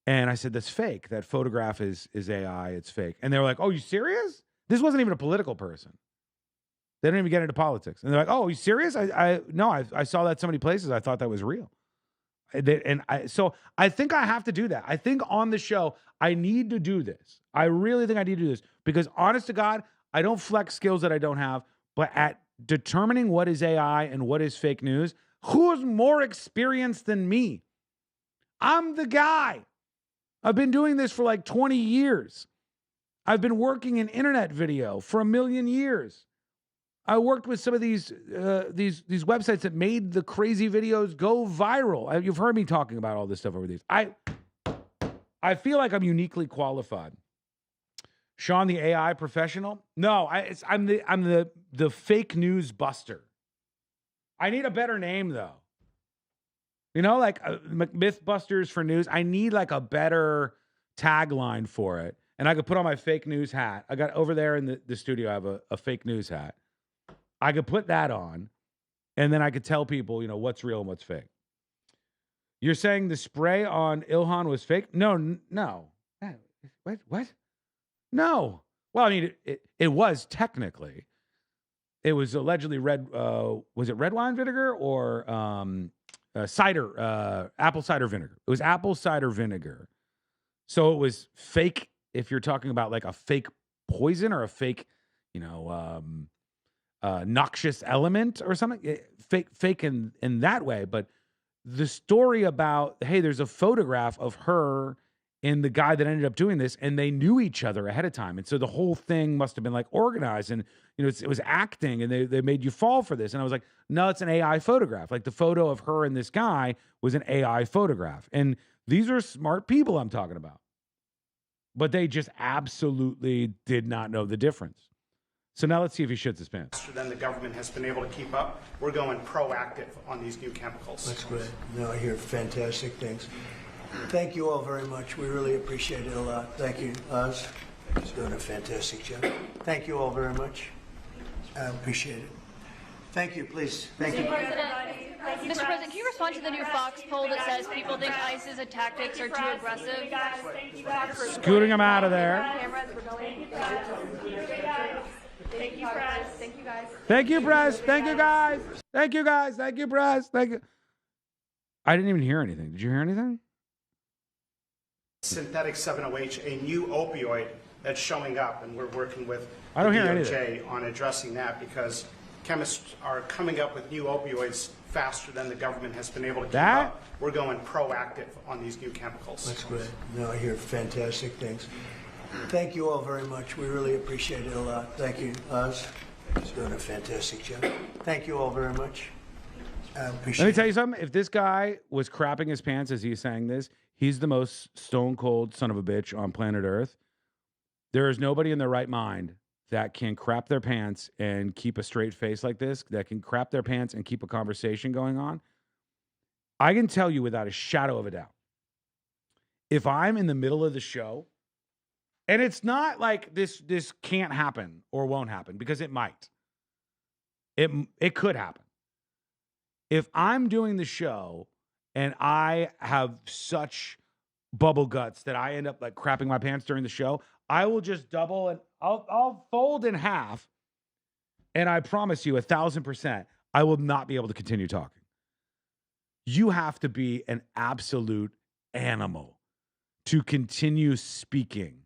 And I said, that's fake. That photograph is AI. It's fake. And they were like, oh, you serious? This wasn't even a political person. They didn't even get into politics. And they're like, oh, you serious? I saw that so many places. I thought that was real. So I think I have to do that. I think on the show, I need to do this. I really think I need to do this because honest to God, I don't flex skills that I don't have, but at determining what is AI and what is fake news, who's more experienced than me? I'm the guy. I've been doing this for like 20 years. I've been working in internet video for 1 million years. I worked with some of these websites that made the crazy videos go viral. You've heard me talking about all this stuff over these. I feel like I'm uniquely qualified. Sean, the AI professional? No, I'm the fake news buster. I need a better name though. Like Mythbusters for news. I need like a better tagline for it. And I could put on my fake news hat. I got over there in the studio, I have a fake news hat. I could put that on, and then I could tell people, what's real and what's fake. You're saying the spray on Ilhan was fake? No. What? No. Well, I mean, it was technically. It was allegedly red. Was it red wine vinegar or cider? Apple cider vinegar. It was apple cider vinegar. So it was fake. If you're talking about like a fake poison or a fake, noxious element or something, fake in that way. But the story about, hey, there's a photograph of her and the guy that ended up doing this, and they knew each other ahead of time. And so the whole thing must have been like organized, and it was acting, and they made you fall for this. And I was like, no, it's an AI photograph. Like the photo of her and this guy was an AI photograph. And these are smart people I'm talking about. But they just absolutely did not know the difference. So now let's see if he shits his pants. Faster than the government has been able to keep up. We're going proactive on these new chemicals. That's great. No, I hear fantastic things. Thank you all very much. We really appreciate it a lot. Thank you, Oz. He's doing a fantastic job. Thank you all very much. I appreciate it. Thank you, please. Thank you. Mr. President, can you respond to the new Fox poll that says people think ISIS's tactics are too aggressive? Scooting him out of there. Thank you, press. Thank you, guys. Thank you, press. Thank you, guys. Thank you, guys. Thank you, press. Thank you. I didn't even hear anything. Did you hear anything? Synthetic 7-OH, a new opioid that's showing up, and we're working with I don't the hear DOJ anything. on addressing that because chemists are coming up with new opioids faster than the government has been able to keep up. We're going proactive on these new chemicals. That's great. No, I hear fantastic things. Thank you all very much. We really appreciate it a lot. Thank you, Oz. He's doing a fantastic job. Thank you all very much. I appreciate Let me tell you something. If this guy was crapping his pants as he's saying this, he's the most stone cold son of a bitch on planet Earth. There is nobody in their right mind that can crap their pants and keep a straight face like this, that can crap their pants and keep a conversation going on. I can tell you without a shadow of a doubt, if I'm in the middle of the show, and it's not like this can't happen or won't happen, because it might. It could happen. If I'm doing the show and I have such bubble guts that I end up like crapping my pants during the show, I will just double and I'll fold in half. And I promise you 1,000%, I will not be able to continue talking. You have to be an absolute animal to continue speaking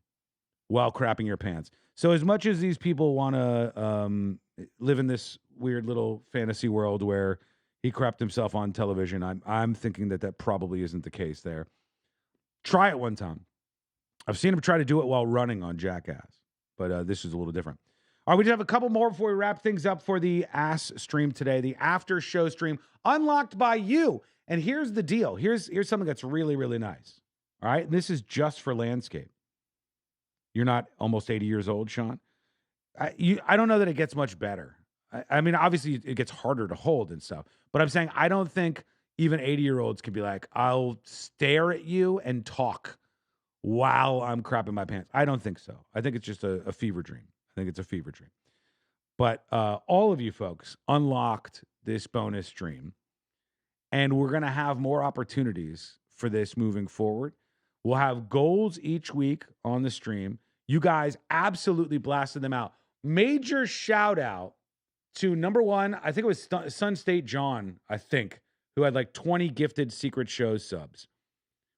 while crapping your pants. So as much as these people want to live in this weird little fantasy world where he crapped himself on television, I'm thinking that probably isn't the case there. Try it one time. I've seen him try to do it while running on Jackass, but this is a little different. All right, we just have a couple more before we wrap things up for the ass stream today, the after show stream unlocked by you. And here's the deal. Here's something that's really, really nice. All right, and this is just for landscape. You're not almost 80 years old, Sean. I don't know that it gets much better. I mean, obviously it gets harder to hold and stuff, but I'm saying I don't think even 80-year-olds can be like, I'll stare at you and talk while I'm crapping my pants. I don't think so. I think it's just a fever dream. I think it's a fever dream. But all of you folks unlocked this bonus stream, and we're going to have more opportunities for this moving forward. We'll have goals each week on the stream. You guys absolutely blasted them out. Major shout out to number one, I think it was Sun State John, I think, who had like 20 gifted Secret Shows subs.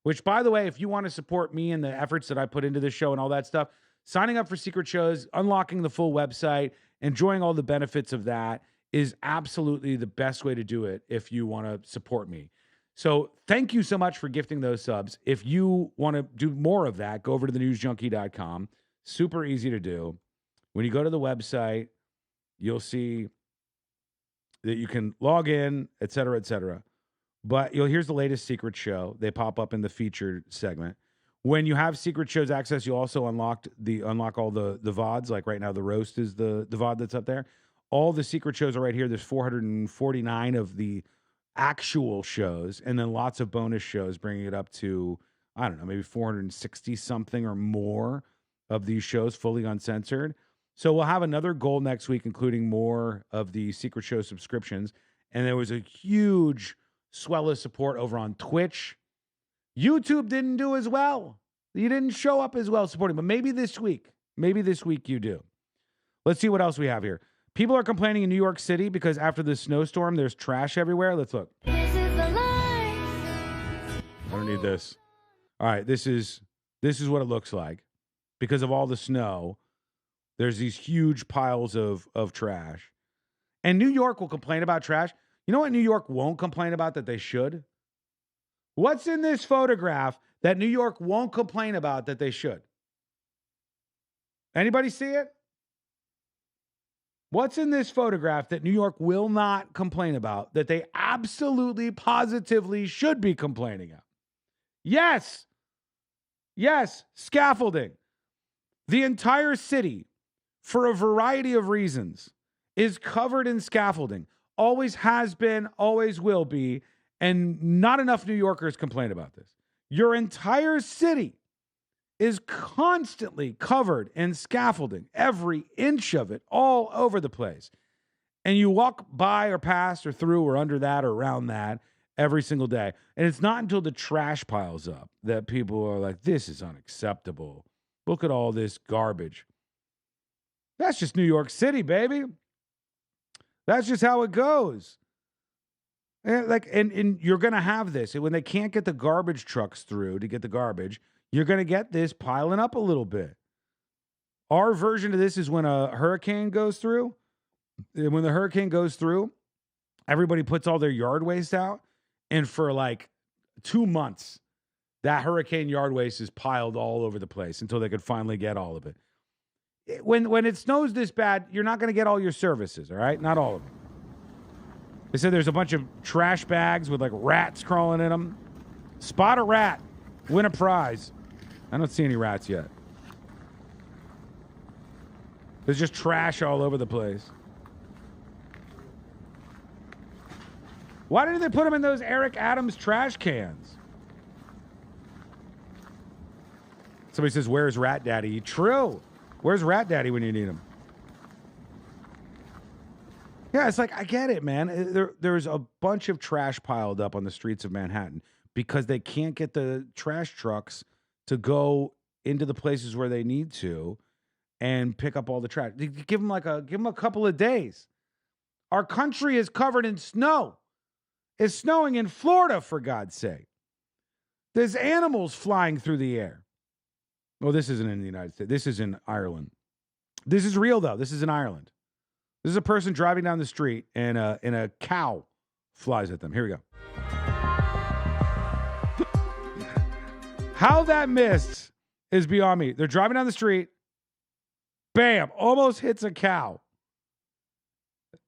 Which, by the way, if you want to support me and the efforts that I put into this show and all that stuff, signing up for Secret Shows, unlocking the full website, enjoying all the benefits of that is absolutely the best way to do it if you want to support me. So thank you so much for gifting those subs. If you want to do more of that, go over to thenewsjunkie.com. Super easy to do. When you go to the website, you'll see that you can log in, et cetera, et cetera. But here's the latest Secret Show. They pop up in the featured segment. When you have Secret Shows access, you also unlock all the VODs. Like right now, the roast is the VOD that's up there. All the Secret Shows are right here. There's 449 of the actual shows, and then lots of bonus shows, bringing it up to, I don't know, maybe 460 something or more of these shows fully uncensored. So we'll have another goal next week, including more of the Secret Show subscriptions. And there was a huge swell of support over on Twitch. YouTube didn't do as well. You didn't show up as well supporting, but maybe this week you do. Let's see what else we have here. People are complaining in New York City because after the snowstorm, there's trash everywhere. Let's look. This is the life. I don't need this. All right, this is what it looks like. Because of all the snow, there's these huge piles of trash. And New York will complain about trash. You know what New York won't complain about that they should? What's in this photograph that New York won't complain about that they should? Anybody see it? What's in this photograph that New York will not complain about that they absolutely, positively should be complaining about? Yes. Yes, scaffolding. The entire city, for a variety of reasons, is covered in scaffolding. Always has been, always will be, and not enough New Yorkers complain about this. Your entire city is constantly covered in scaffolding, every inch of it, all over the place. And you walk by or past or through or under that or around that every single day. And it's not until the trash piles up that people are like, this is unacceptable. Look at all this garbage. That's just New York City, baby. That's just how it goes. And you're going to have this. When they can't get the garbage trucks through to get the garbage, you're going to get this piling up a little bit. Our version of this is when a hurricane goes through. When the hurricane goes through, everybody puts all their yard waste out. And for like 2 months, that hurricane yard waste is piled all over the place until they could finally get all of it. When it snows this bad, you're not going to get all your services, all right? Not all of them. They said there's a bunch of trash bags with like rats crawling in them. Spot a rat, win a prize. I don't see any rats yet. There's just trash all over the place. Why didn't they put them in those Eric Adams trash cans? Somebody says, where's Rat Daddy? True. Where's Rat Daddy when you need him? Yeah, it's like, I get it, man. There's a bunch of trash piled up on the streets of Manhattan because they can't get the trash trucks to go into the places where they need to and pick up all the trash. Give them a couple of days. Our country is covered in snow. It's snowing in Florida, for God's sake. There's animals flying through the air. Well, this isn't in the United States. This is in Ireland. This is real, though. This is in Ireland. This is a person driving down the street, and a cow flies at them. Here we go. How that missed is beyond me. They're driving down the street, Bam! Almost hits a cow.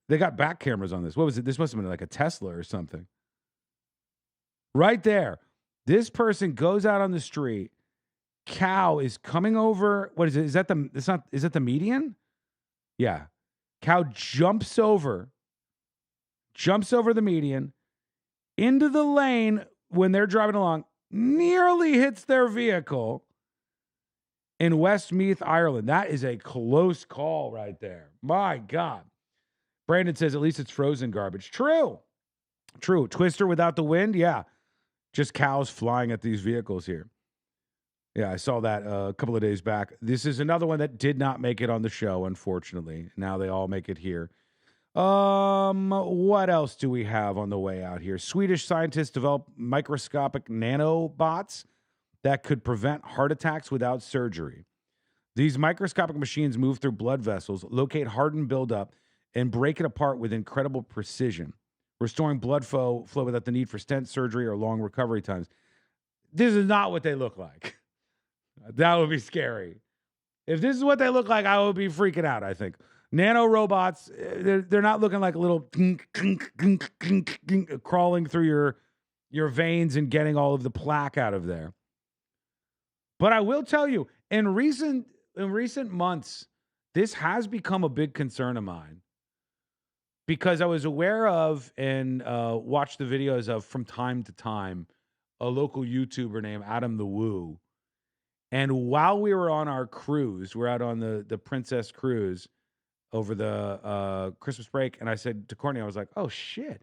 They got back cameras on this. What was it? This must have been like a Tesla or something. Right there. This person goes out on the street. Cow is coming over. What is it? Is that the median? Yeah. Cow jumps over the median into the lane when they're driving along, nearly hits their vehicle in Westmeath, Ireland. That is a close call right there. My God. Brandon says, at least it's frozen garbage. True. Twister without the wind? Yeah. Just cows flying at these vehicles here. Yeah, I saw that a couple of days back. This is another one that did not make it on the show, unfortunately. Now they all make it here. What else do we have on the way out here? Swedish scientists developed microscopic nanobots that could prevent heart attacks without surgery. These microscopic machines move through blood vessels, locate hardened buildup, and break it apart with incredible precision, restoring blood flow without the need for stent surgery or long recovery times. This is not what they look like. That would be scary. If this is what they look like, I would be freaking out, I think. Nano robots, they're not looking like a little crawling through your veins and getting all of the plaque out of there. But I will tell you, in recent months, this has become a big concern of mine. Because I was aware of and watched the videos of, from time to time, a local YouTuber named Adam the Woo. And while we were on our cruise, we're out on the Princess Cruise over the Christmas break, and I said to Courtney, I was like, oh, shit.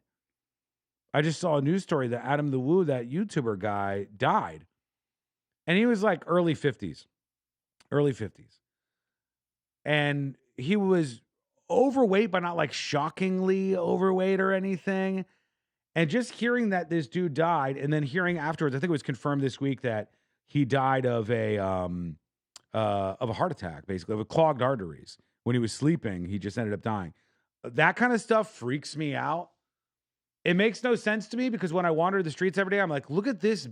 I just saw a news story that Adam the Woo, that YouTuber guy, died. And he was like early 50s. And he was overweight, but not like shockingly overweight or anything. And just hearing that this dude died, and then hearing afterwards, I think it was confirmed this week that he died of a heart attack, basically, of clogged arteries. When he was sleeping, he just ended up dying. That kind of stuff freaks me out. It makes no sense to me because when I wander the streets every day, I'm like, look at this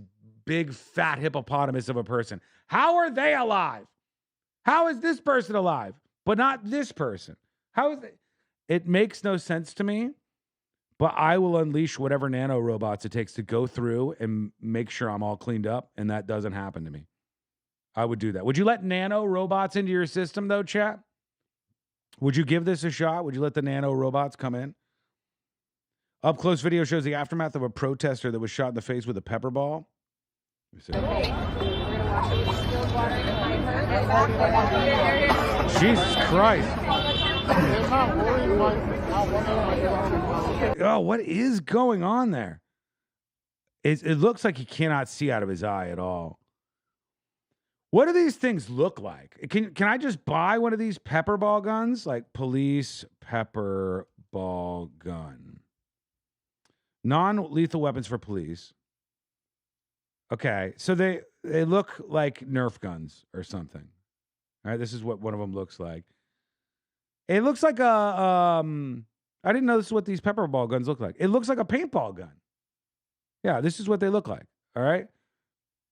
big fat hippopotamus of a person. How are they alive? How is this person alive, but not this person? How is it? It makes no sense to me, but I will unleash whatever nano robots it takes to go through and make sure I'm all cleaned up, and that doesn't happen to me. I would do that. Would you let nano robots into your system, though, chat? Would you give this a shot? Would you let the nano robots come in? Up close video shows the aftermath of a protester that was shot in the face with a pepper ball. Jesus Christ. Oh, what is going on there? It looks like he cannot see out of his eye at all. What do these things look like? Can I just buy one of these pepper ball guns? Like police pepper ball gun. Non-lethal weapons for police. Okay, so they look like Nerf guns or something. All right, this is what one of them looks like. It looks like I didn't know this is what these pepper ball guns look like. It looks like a paintball gun. Yeah, this is what they look like. All right.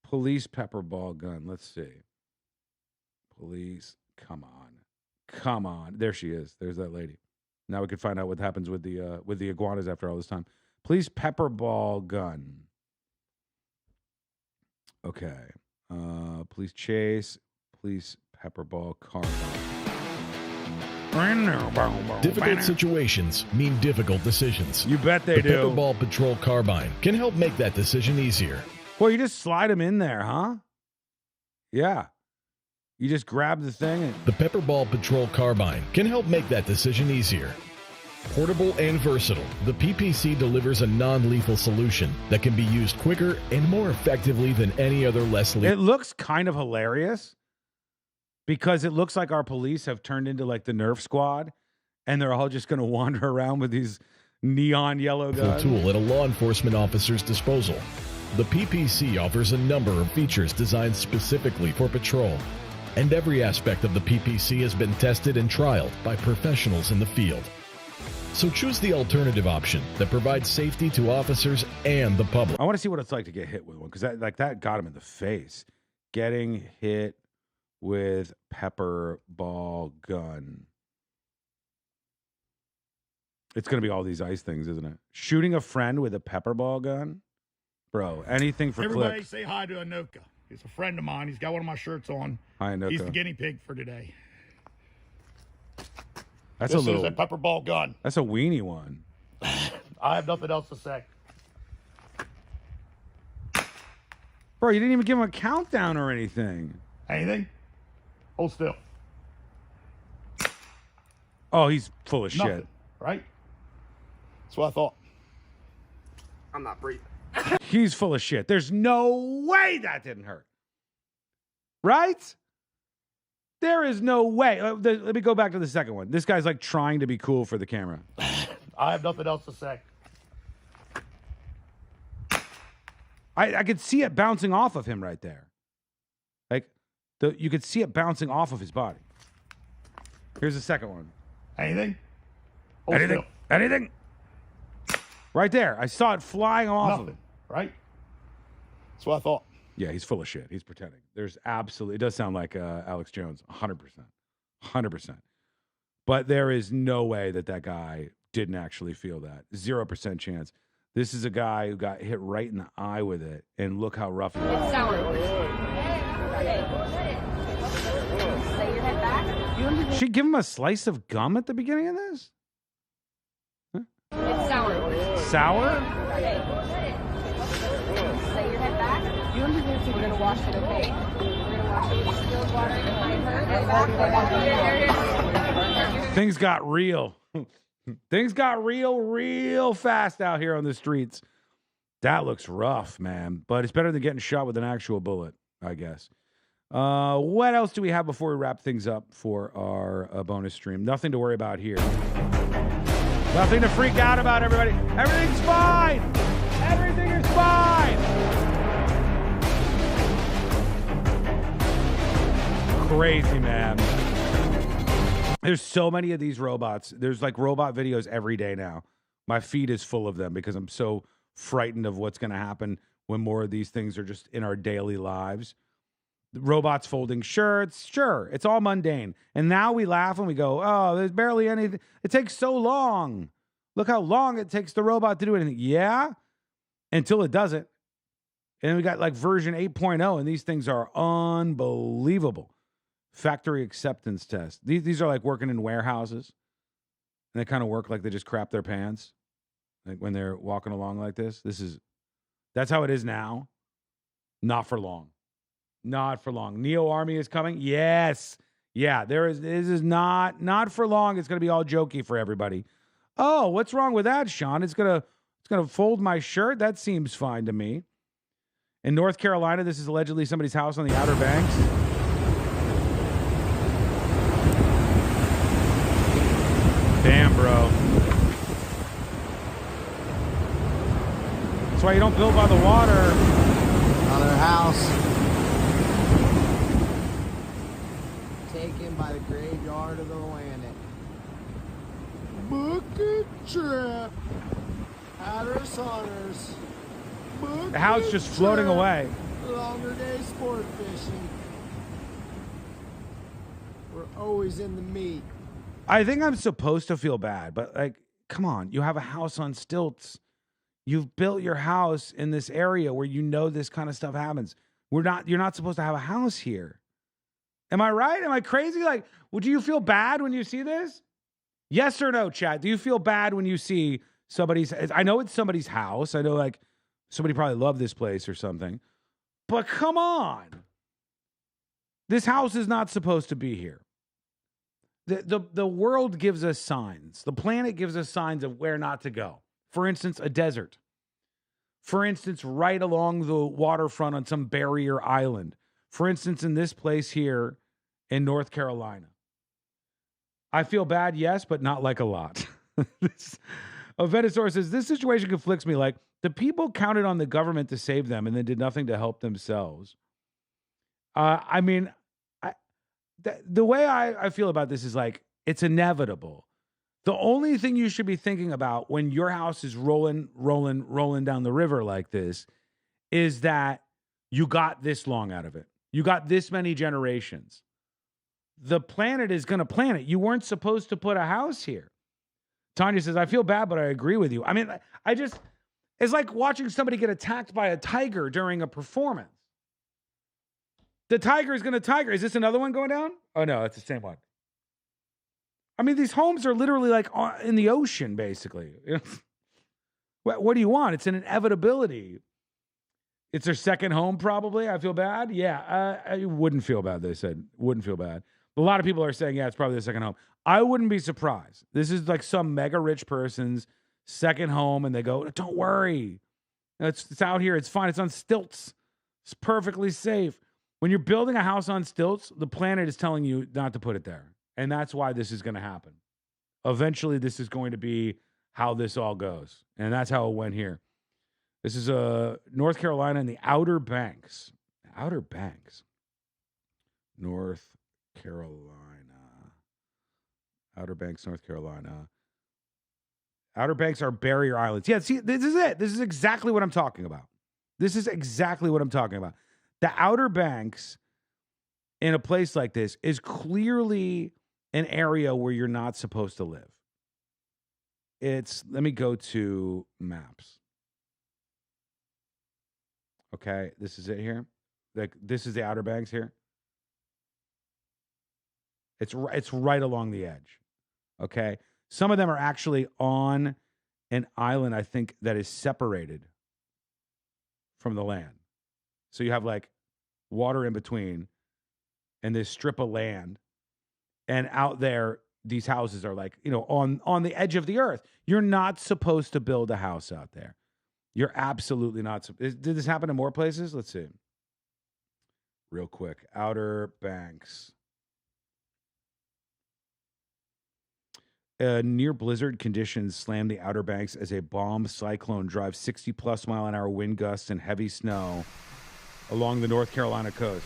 Police pepper ball gun. Let's see. Police. Come on. There she is. There's that lady. Now we can find out what happens with the iguanas after all this time. Police pepper ball gun. Okay. Police chase. Police pepper ball car. Difficult situations mean difficult decisions. You bet they do. The Pepperball Patrol Carbine can help make that decision easier. Well, you just slide them in there, huh? Yeah. You just grab the thing and... The Pepperball Patrol Carbine can help make that decision easier. Portable and versatile, the PPC delivers a non-lethal solution that can be used quicker and more effectively than any other less lethal. It looks kind of hilarious because it looks like our police have turned into like the Nerf squad and they're all just going to wander around with these neon yellow guns. Tool at a law enforcement officer's disposal. The PPC offers a number of features designed specifically for patrol, and every aspect of the PPC has been tested and trialed by professionals in the field. So choose the alternative option that provides safety to officers and the public. I want to see what it's like to get hit with one because that got him in the face. Getting hit with pepper ball gun. It's going to be all these ice things, isn't it? Shooting a friend with a pepper ball gun? Bro, anything for Everybody clicks. say hi to Anoka. He's a friend of mine. He's got one of my shirts on. Hi, Anoka. He's the guinea pig for today. That's This a little. is a pepper ball gun. That's a weenie one. I have nothing else to say. Bro, you didn't even give him a countdown or anything. Anything? Hold still. Oh, he's full of Nothing, shit. right? That's what I thought. I'm not breathing. He's full of shit. There's no way that didn't hurt. Right? There is no way. Let me go back to the second one. This guy's like trying to be cool for the camera. I have nothing else to say. I could see it bouncing off of him right there. Like, you could see it bouncing off of his body. Here's the second one. Anything? Anything? Anything? Right there. I saw it flying off of him. Right? That's what I thought. Yeah, he's full of shit. He's pretending. There's absolutely, it does sound like Alex Jones, 100%. 100%. But there is no way that that guy didn't actually feel that. 0% chance. This is a guy who got hit right in the eye with it, and look how rough it is. It's sour. She give him a slice of gum at the beginning of this? Huh? It's sour. Sour? Lay your head back. We're gonna wash it, okay? We're gonna wash it with distilled water behind her. Head back. Things got real. Things got real fast out here on the streets. That looks rough, man. But it's better than getting shot with an actual bullet, I guess. What else do we have before we wrap things up for our bonus stream? Nothing to worry about here. Nothing to freak out about, everybody. Everything's fine. Everything is fine. Crazy, man. There's so many of these robots. There's like robot videos every day now. My feed is full of them because I'm so frightened of what's going to happen when more of these things are just in our daily lives. The robots folding shirts, sure, it's all mundane. And now we laugh and we go, oh, there's barely anything. It takes so long. Look how long it takes the robot to do anything. Yeah, until it doesn't. And we got like version 8.0, and these things are unbelievable. Factory acceptance test. These are like working in warehouses, and they kind of work like they just crap their pants, like when they're walking along like this. That's how it is now. Not for long. Not for long. Neo Army is coming. Yes. Yeah. This is not for long. It's gonna be all jokey for everybody. Oh, what's wrong with that, Sean? It's gonna fold my shirt. That seems fine to me. In North Carolina, this is allegedly somebody's house on the Outer Banks. Damn, bro. That's why you don't build by the water. Another house taken by the graveyard of the Atlantic. Book a trip. Hatteras Hunters. The house just floating away. Longer day sport fishing. We're always in the meat. I think I'm supposed to feel bad, but like, come on, you have a house on stilts. You've built your house in this area where you know this kind of stuff happens. You're not supposed to have a house here. Am I right? Am I crazy? Like, do you feel bad when you see this? Yes or no, chat? Do you feel bad when you see somebody's, I know it's somebody's house. I know like somebody probably loved this place or something, but come on. This house is not supposed to be here. The world gives us signs. The planet gives us signs of where not to go. For instance, a desert. For instance, right along the waterfront on some barrier island. For instance, in this place here in North Carolina. I feel bad, yes, but not like a lot. Venusaur says, this situation conflicts me. Like, the people counted on the government to save them and then did nothing to help themselves. I mean, the way I feel about this is like, it's inevitable. The only thing you should be thinking about when your house is rolling down the river like this is that you got this long out of it. You got this many generations. the planet is going to planet. You weren't supposed to put a house here. Tanya says, I feel bad, but I agree with you. I mean, it's like watching somebody get attacked by a tiger during a performance. The tiger is going to tiger. Is this another one going down? Oh, no, it's the same one. I mean, these homes are literally like in the ocean, basically. What do you want? It's an inevitability. It's their second home, probably. I feel bad. Yeah, I wouldn't feel bad, they said. Wouldn't feel bad. But a lot of people are saying, yeah, it's probably the second home. I wouldn't be surprised. This is like some mega rich person's second home, and they go, don't worry. It's out here. It's fine. It's on stilts. It's perfectly safe. When you're building a house on stilts, the planet is telling you not to put it there. And that's why this is going to happen. Eventually, this is going to be how this all goes. And that's how it went here. This is North Carolina and the Outer Banks. Outer Banks. North Carolina. Outer Banks, North Carolina. Outer Banks are barrier islands. Yeah, see, this is it. This is exactly what I'm talking about. This is exactly what I'm talking about. The Outer Banks in a place like this is clearly an area where you're not supposed to live. Let me go to maps. Okay, this is it here. Like, this is the Outer Banks here. It's right along the edge. Okay, some of them are actually on an island, I think, that is separated from the land. So you have like water in between and this strip of land. And out there, these houses are like, on the edge of the earth. You're not supposed to build a house out there. You're absolutely not. Did this happen in more places? Let's see. Real quick. Outer Banks. Near blizzard conditions slam the Outer Banks as a bomb cyclone drives 60-plus mile-an-hour wind gusts and heavy snow along the North Carolina coast.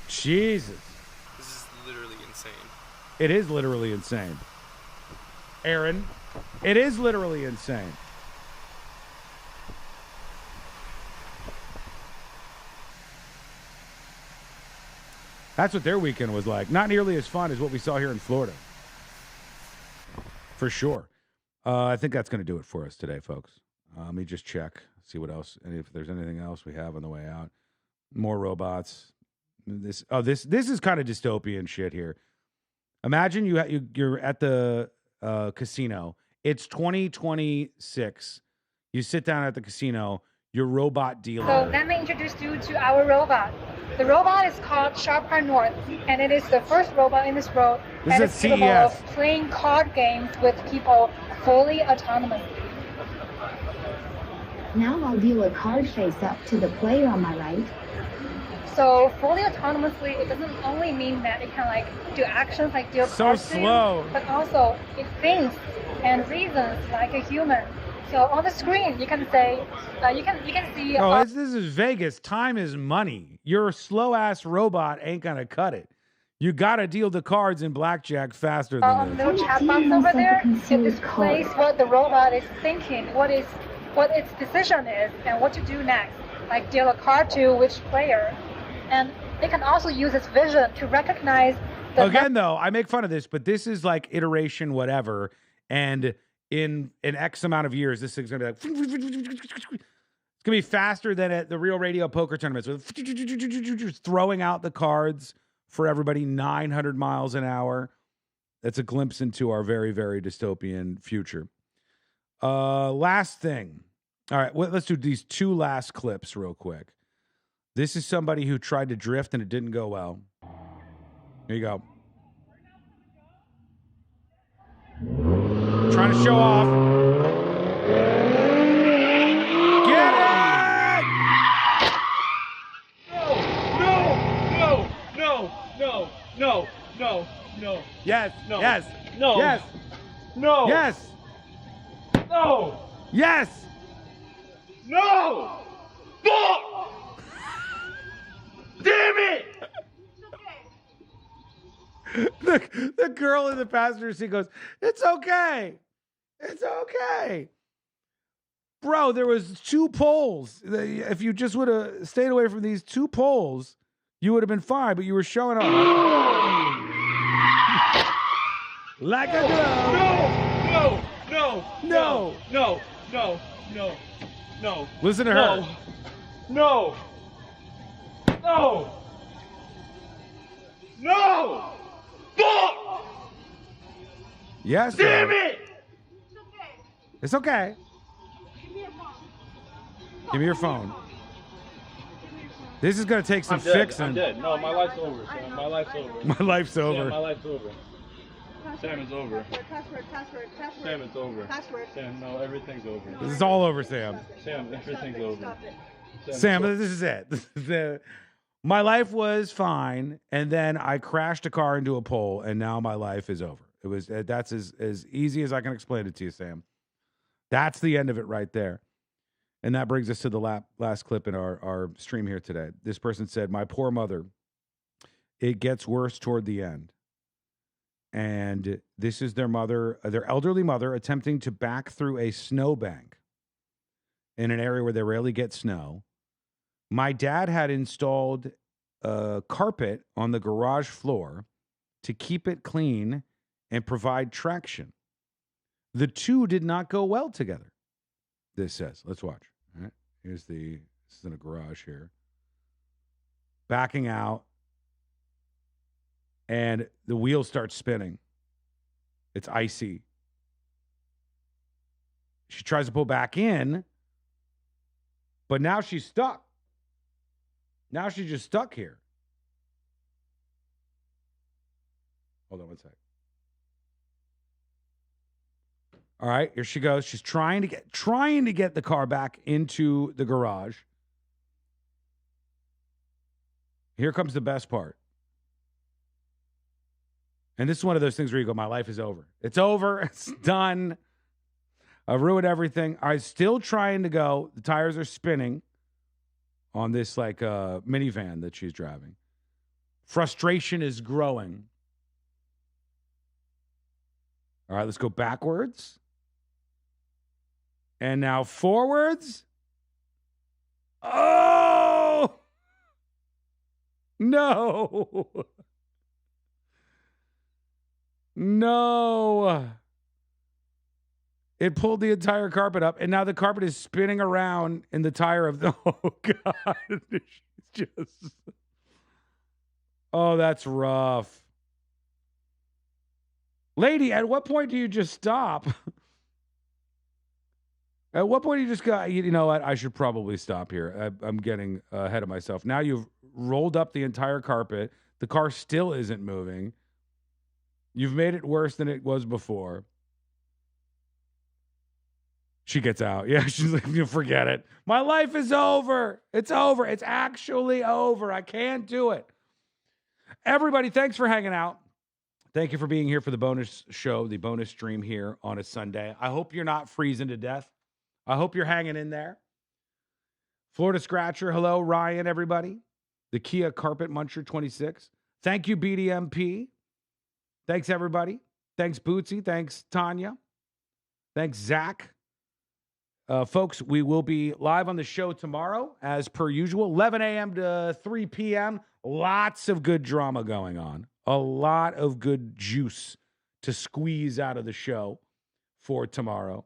Jesus. This is literally insane. It is literally insane. Aaron, it is literally insane. That's what their weekend was like. Not nearly as fun as what we saw here in Florida. For sure. I think that's going to do it for us today, folks. Let me just check, see what else, and if there's anything else we have on the way out. More robots. This is kind of dystopian shit here. Imagine you're at the casino. It's 2026. You sit down at the casino. Your robot dealer. So let me introduce you to our robot. The robot is called Sharper North, and it is the first robot in this world that is capable of playing card games with people fully autonomously. Now I'll deal a card face-up to the player on my right. So fully autonomously, it doesn't only mean that it can do actions like deal cards to you, but also it thinks and reasons like a human. So on the screen, you can say, you can see. Oh, this is Vegas. Time is money. Your slow ass robot ain't gonna cut it. You gotta deal the cards in blackjack faster than this. Little chat box over there, it displays what the robot is thinking, what its decision is, and what to do next. Like deal a card to which player, and it can also use its vision to recognize. Again, though, I make fun of this, but this is like iteration whatever, and in an X amount of years, this thing's gonna be like, it's gonna be faster than at the Real Radio Poker tournaments, with throwing out the cards for everybody 900 miles an hour. That's a glimpse into our very, very dystopian future. Last thing. All right, let's do these two last clips real quick. This is somebody who tried to drift and it didn't go well. Here you go. Trying to show off. Get it! No. Yes. No. Yes. No. Yes. No. Yes. No. Yes. No. Fuck. Damn it. The girl in the passenger seat goes, "It's okay. It's okay." Bro, there was 2 poles. If you just would have stayed away from these 2 poles, you would have been fine, but you were showing up. Like a glove. No. Listen to her. No. Fuck! Yes. Damn it! It's okay. Give me your phone. This is going to take some fixing. I'm dead. No, my life's over, Sam. My life's over. My life's over. Sam, my life's over. Sam, it's over. Password. Sam, it's over. Password. Sam, no, everything's over. This is all over, Sam. Sam, everything's over. Sam, this is it. My life was fine, and then I crashed a car into a pole, and now my life is over. That's as easy as I can explain it to you, Sam. That's the end of it right there. And that brings us to the last clip in our stream here today. This person said, "My poor mother, it gets worse toward the end." And this is their mother, their elderly mother, attempting to back through a snowbank in an area where they rarely get snow. My dad had installed a carpet on the garage floor to keep it clean and provide traction. The two did not go well together, this says. Let's watch. All right. This is in a garage here. Backing out. And the wheel starts spinning. It's icy. She tries to pull back in, but now she's stuck. Now she's just stuck here. Hold on one sec. All right, here she goes. She's trying to get the car back into the garage. Here comes the best part. And this is one of those things where you go, my life is over. It's over. It's done. I've ruined everything. I'm still trying to go. The tires are spinning on this minivan that she's driving. Frustration is growing. All right, let's go backwards. And now forwards. Oh! No! No. It pulled the entire carpet up, and now the carpet is spinning around in the tire of the... Oh, God. She's just... Oh, that's rough. Lady, at what point do you just stop? At what point do you just go, you know what, I should probably stop here. I'm getting ahead of myself. Now you've rolled up the entire carpet. The car still isn't moving. You've made it worse than it was before. She gets out. Yeah, she's like, you forget it. My life is over. It's over. It's actually over. I can't do it. Everybody, thanks for hanging out. Thank you for being here for the bonus show, the bonus stream here on a Sunday. I hope you're not freezing to death. I hope you're hanging in there. Florida Scratcher, hello, Ryan, everybody. The Kia Carpet Muncher 26. Thank you, BDMP. Thanks, everybody. Thanks, Bootsy. Thanks, Tanya. Thanks, Zach. Folks, we will be live on the show tomorrow, as per usual, 11 a.m. to 3 p.m. Lots of good drama going on. A lot of good juice to squeeze out of the show for tomorrow.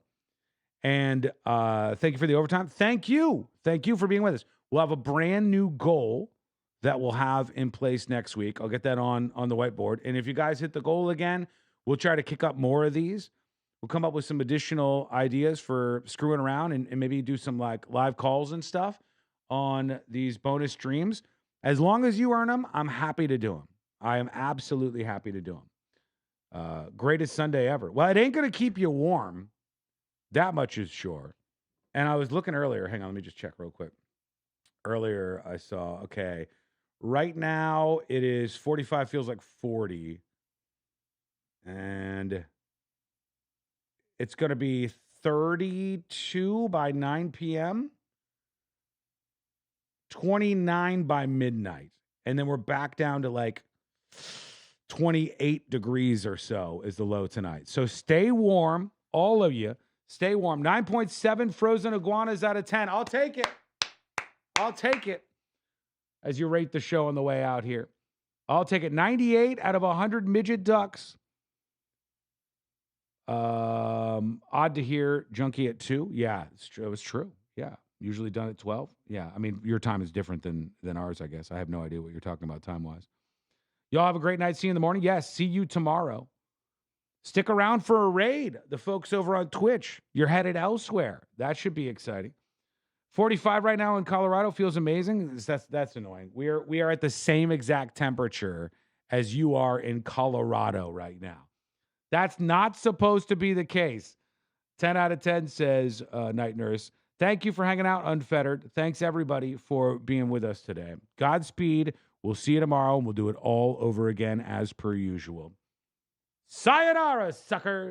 And thank you for the overtime. Thank you. Thank you for being with us. We'll have a brand new goal that we'll have in place next week. I'll get that on the whiteboard. And if you guys hit the goal again, we'll try to kick up more of these. We'll come up with some additional ideas for screwing around and maybe do some like live calls and stuff on these bonus streams. As long as you earn them, I'm happy to do them. I am absolutely happy to do them. Greatest Sunday ever. Well, it ain't going to keep you warm. That much is sure. And I was looking earlier. Hang on, let me just check real quick. Earlier, I saw, okay, right now it is 45, feels like 40. And it's going to be 32 by 9 p.m., 29 by midnight. And then we're back down to like 28 degrees or so is the low tonight. So stay warm, all of you. Stay warm. 9.7 frozen iguanas out of 10. I'll take it. I'll take it. as you rate the show on the way out here. I'll take it. 98 out of 100 midget ducks. Odd to hear Junkie at 2. Yeah, it's true. It was true. Yeah. Usually done at 12. Yeah. I mean, your time is different than ours, I guess. I have no idea what you're talking about time-wise. Y'all have a great night. See you in the morning. Yes, see you tomorrow. Stick around for a raid. The folks over on Twitch, you're headed elsewhere. That should be exciting. 45 right now in Colorado feels amazing. That's annoying. We are at the same exact temperature as you are in Colorado right now. That's not supposed to be the case. 10 out of 10 says Night Nurse. Thank you for hanging out unfettered. Thanks, everybody, for being with us today. Godspeed. We'll see you tomorrow, and we'll do it all over again as per usual. Sayonara, suckers.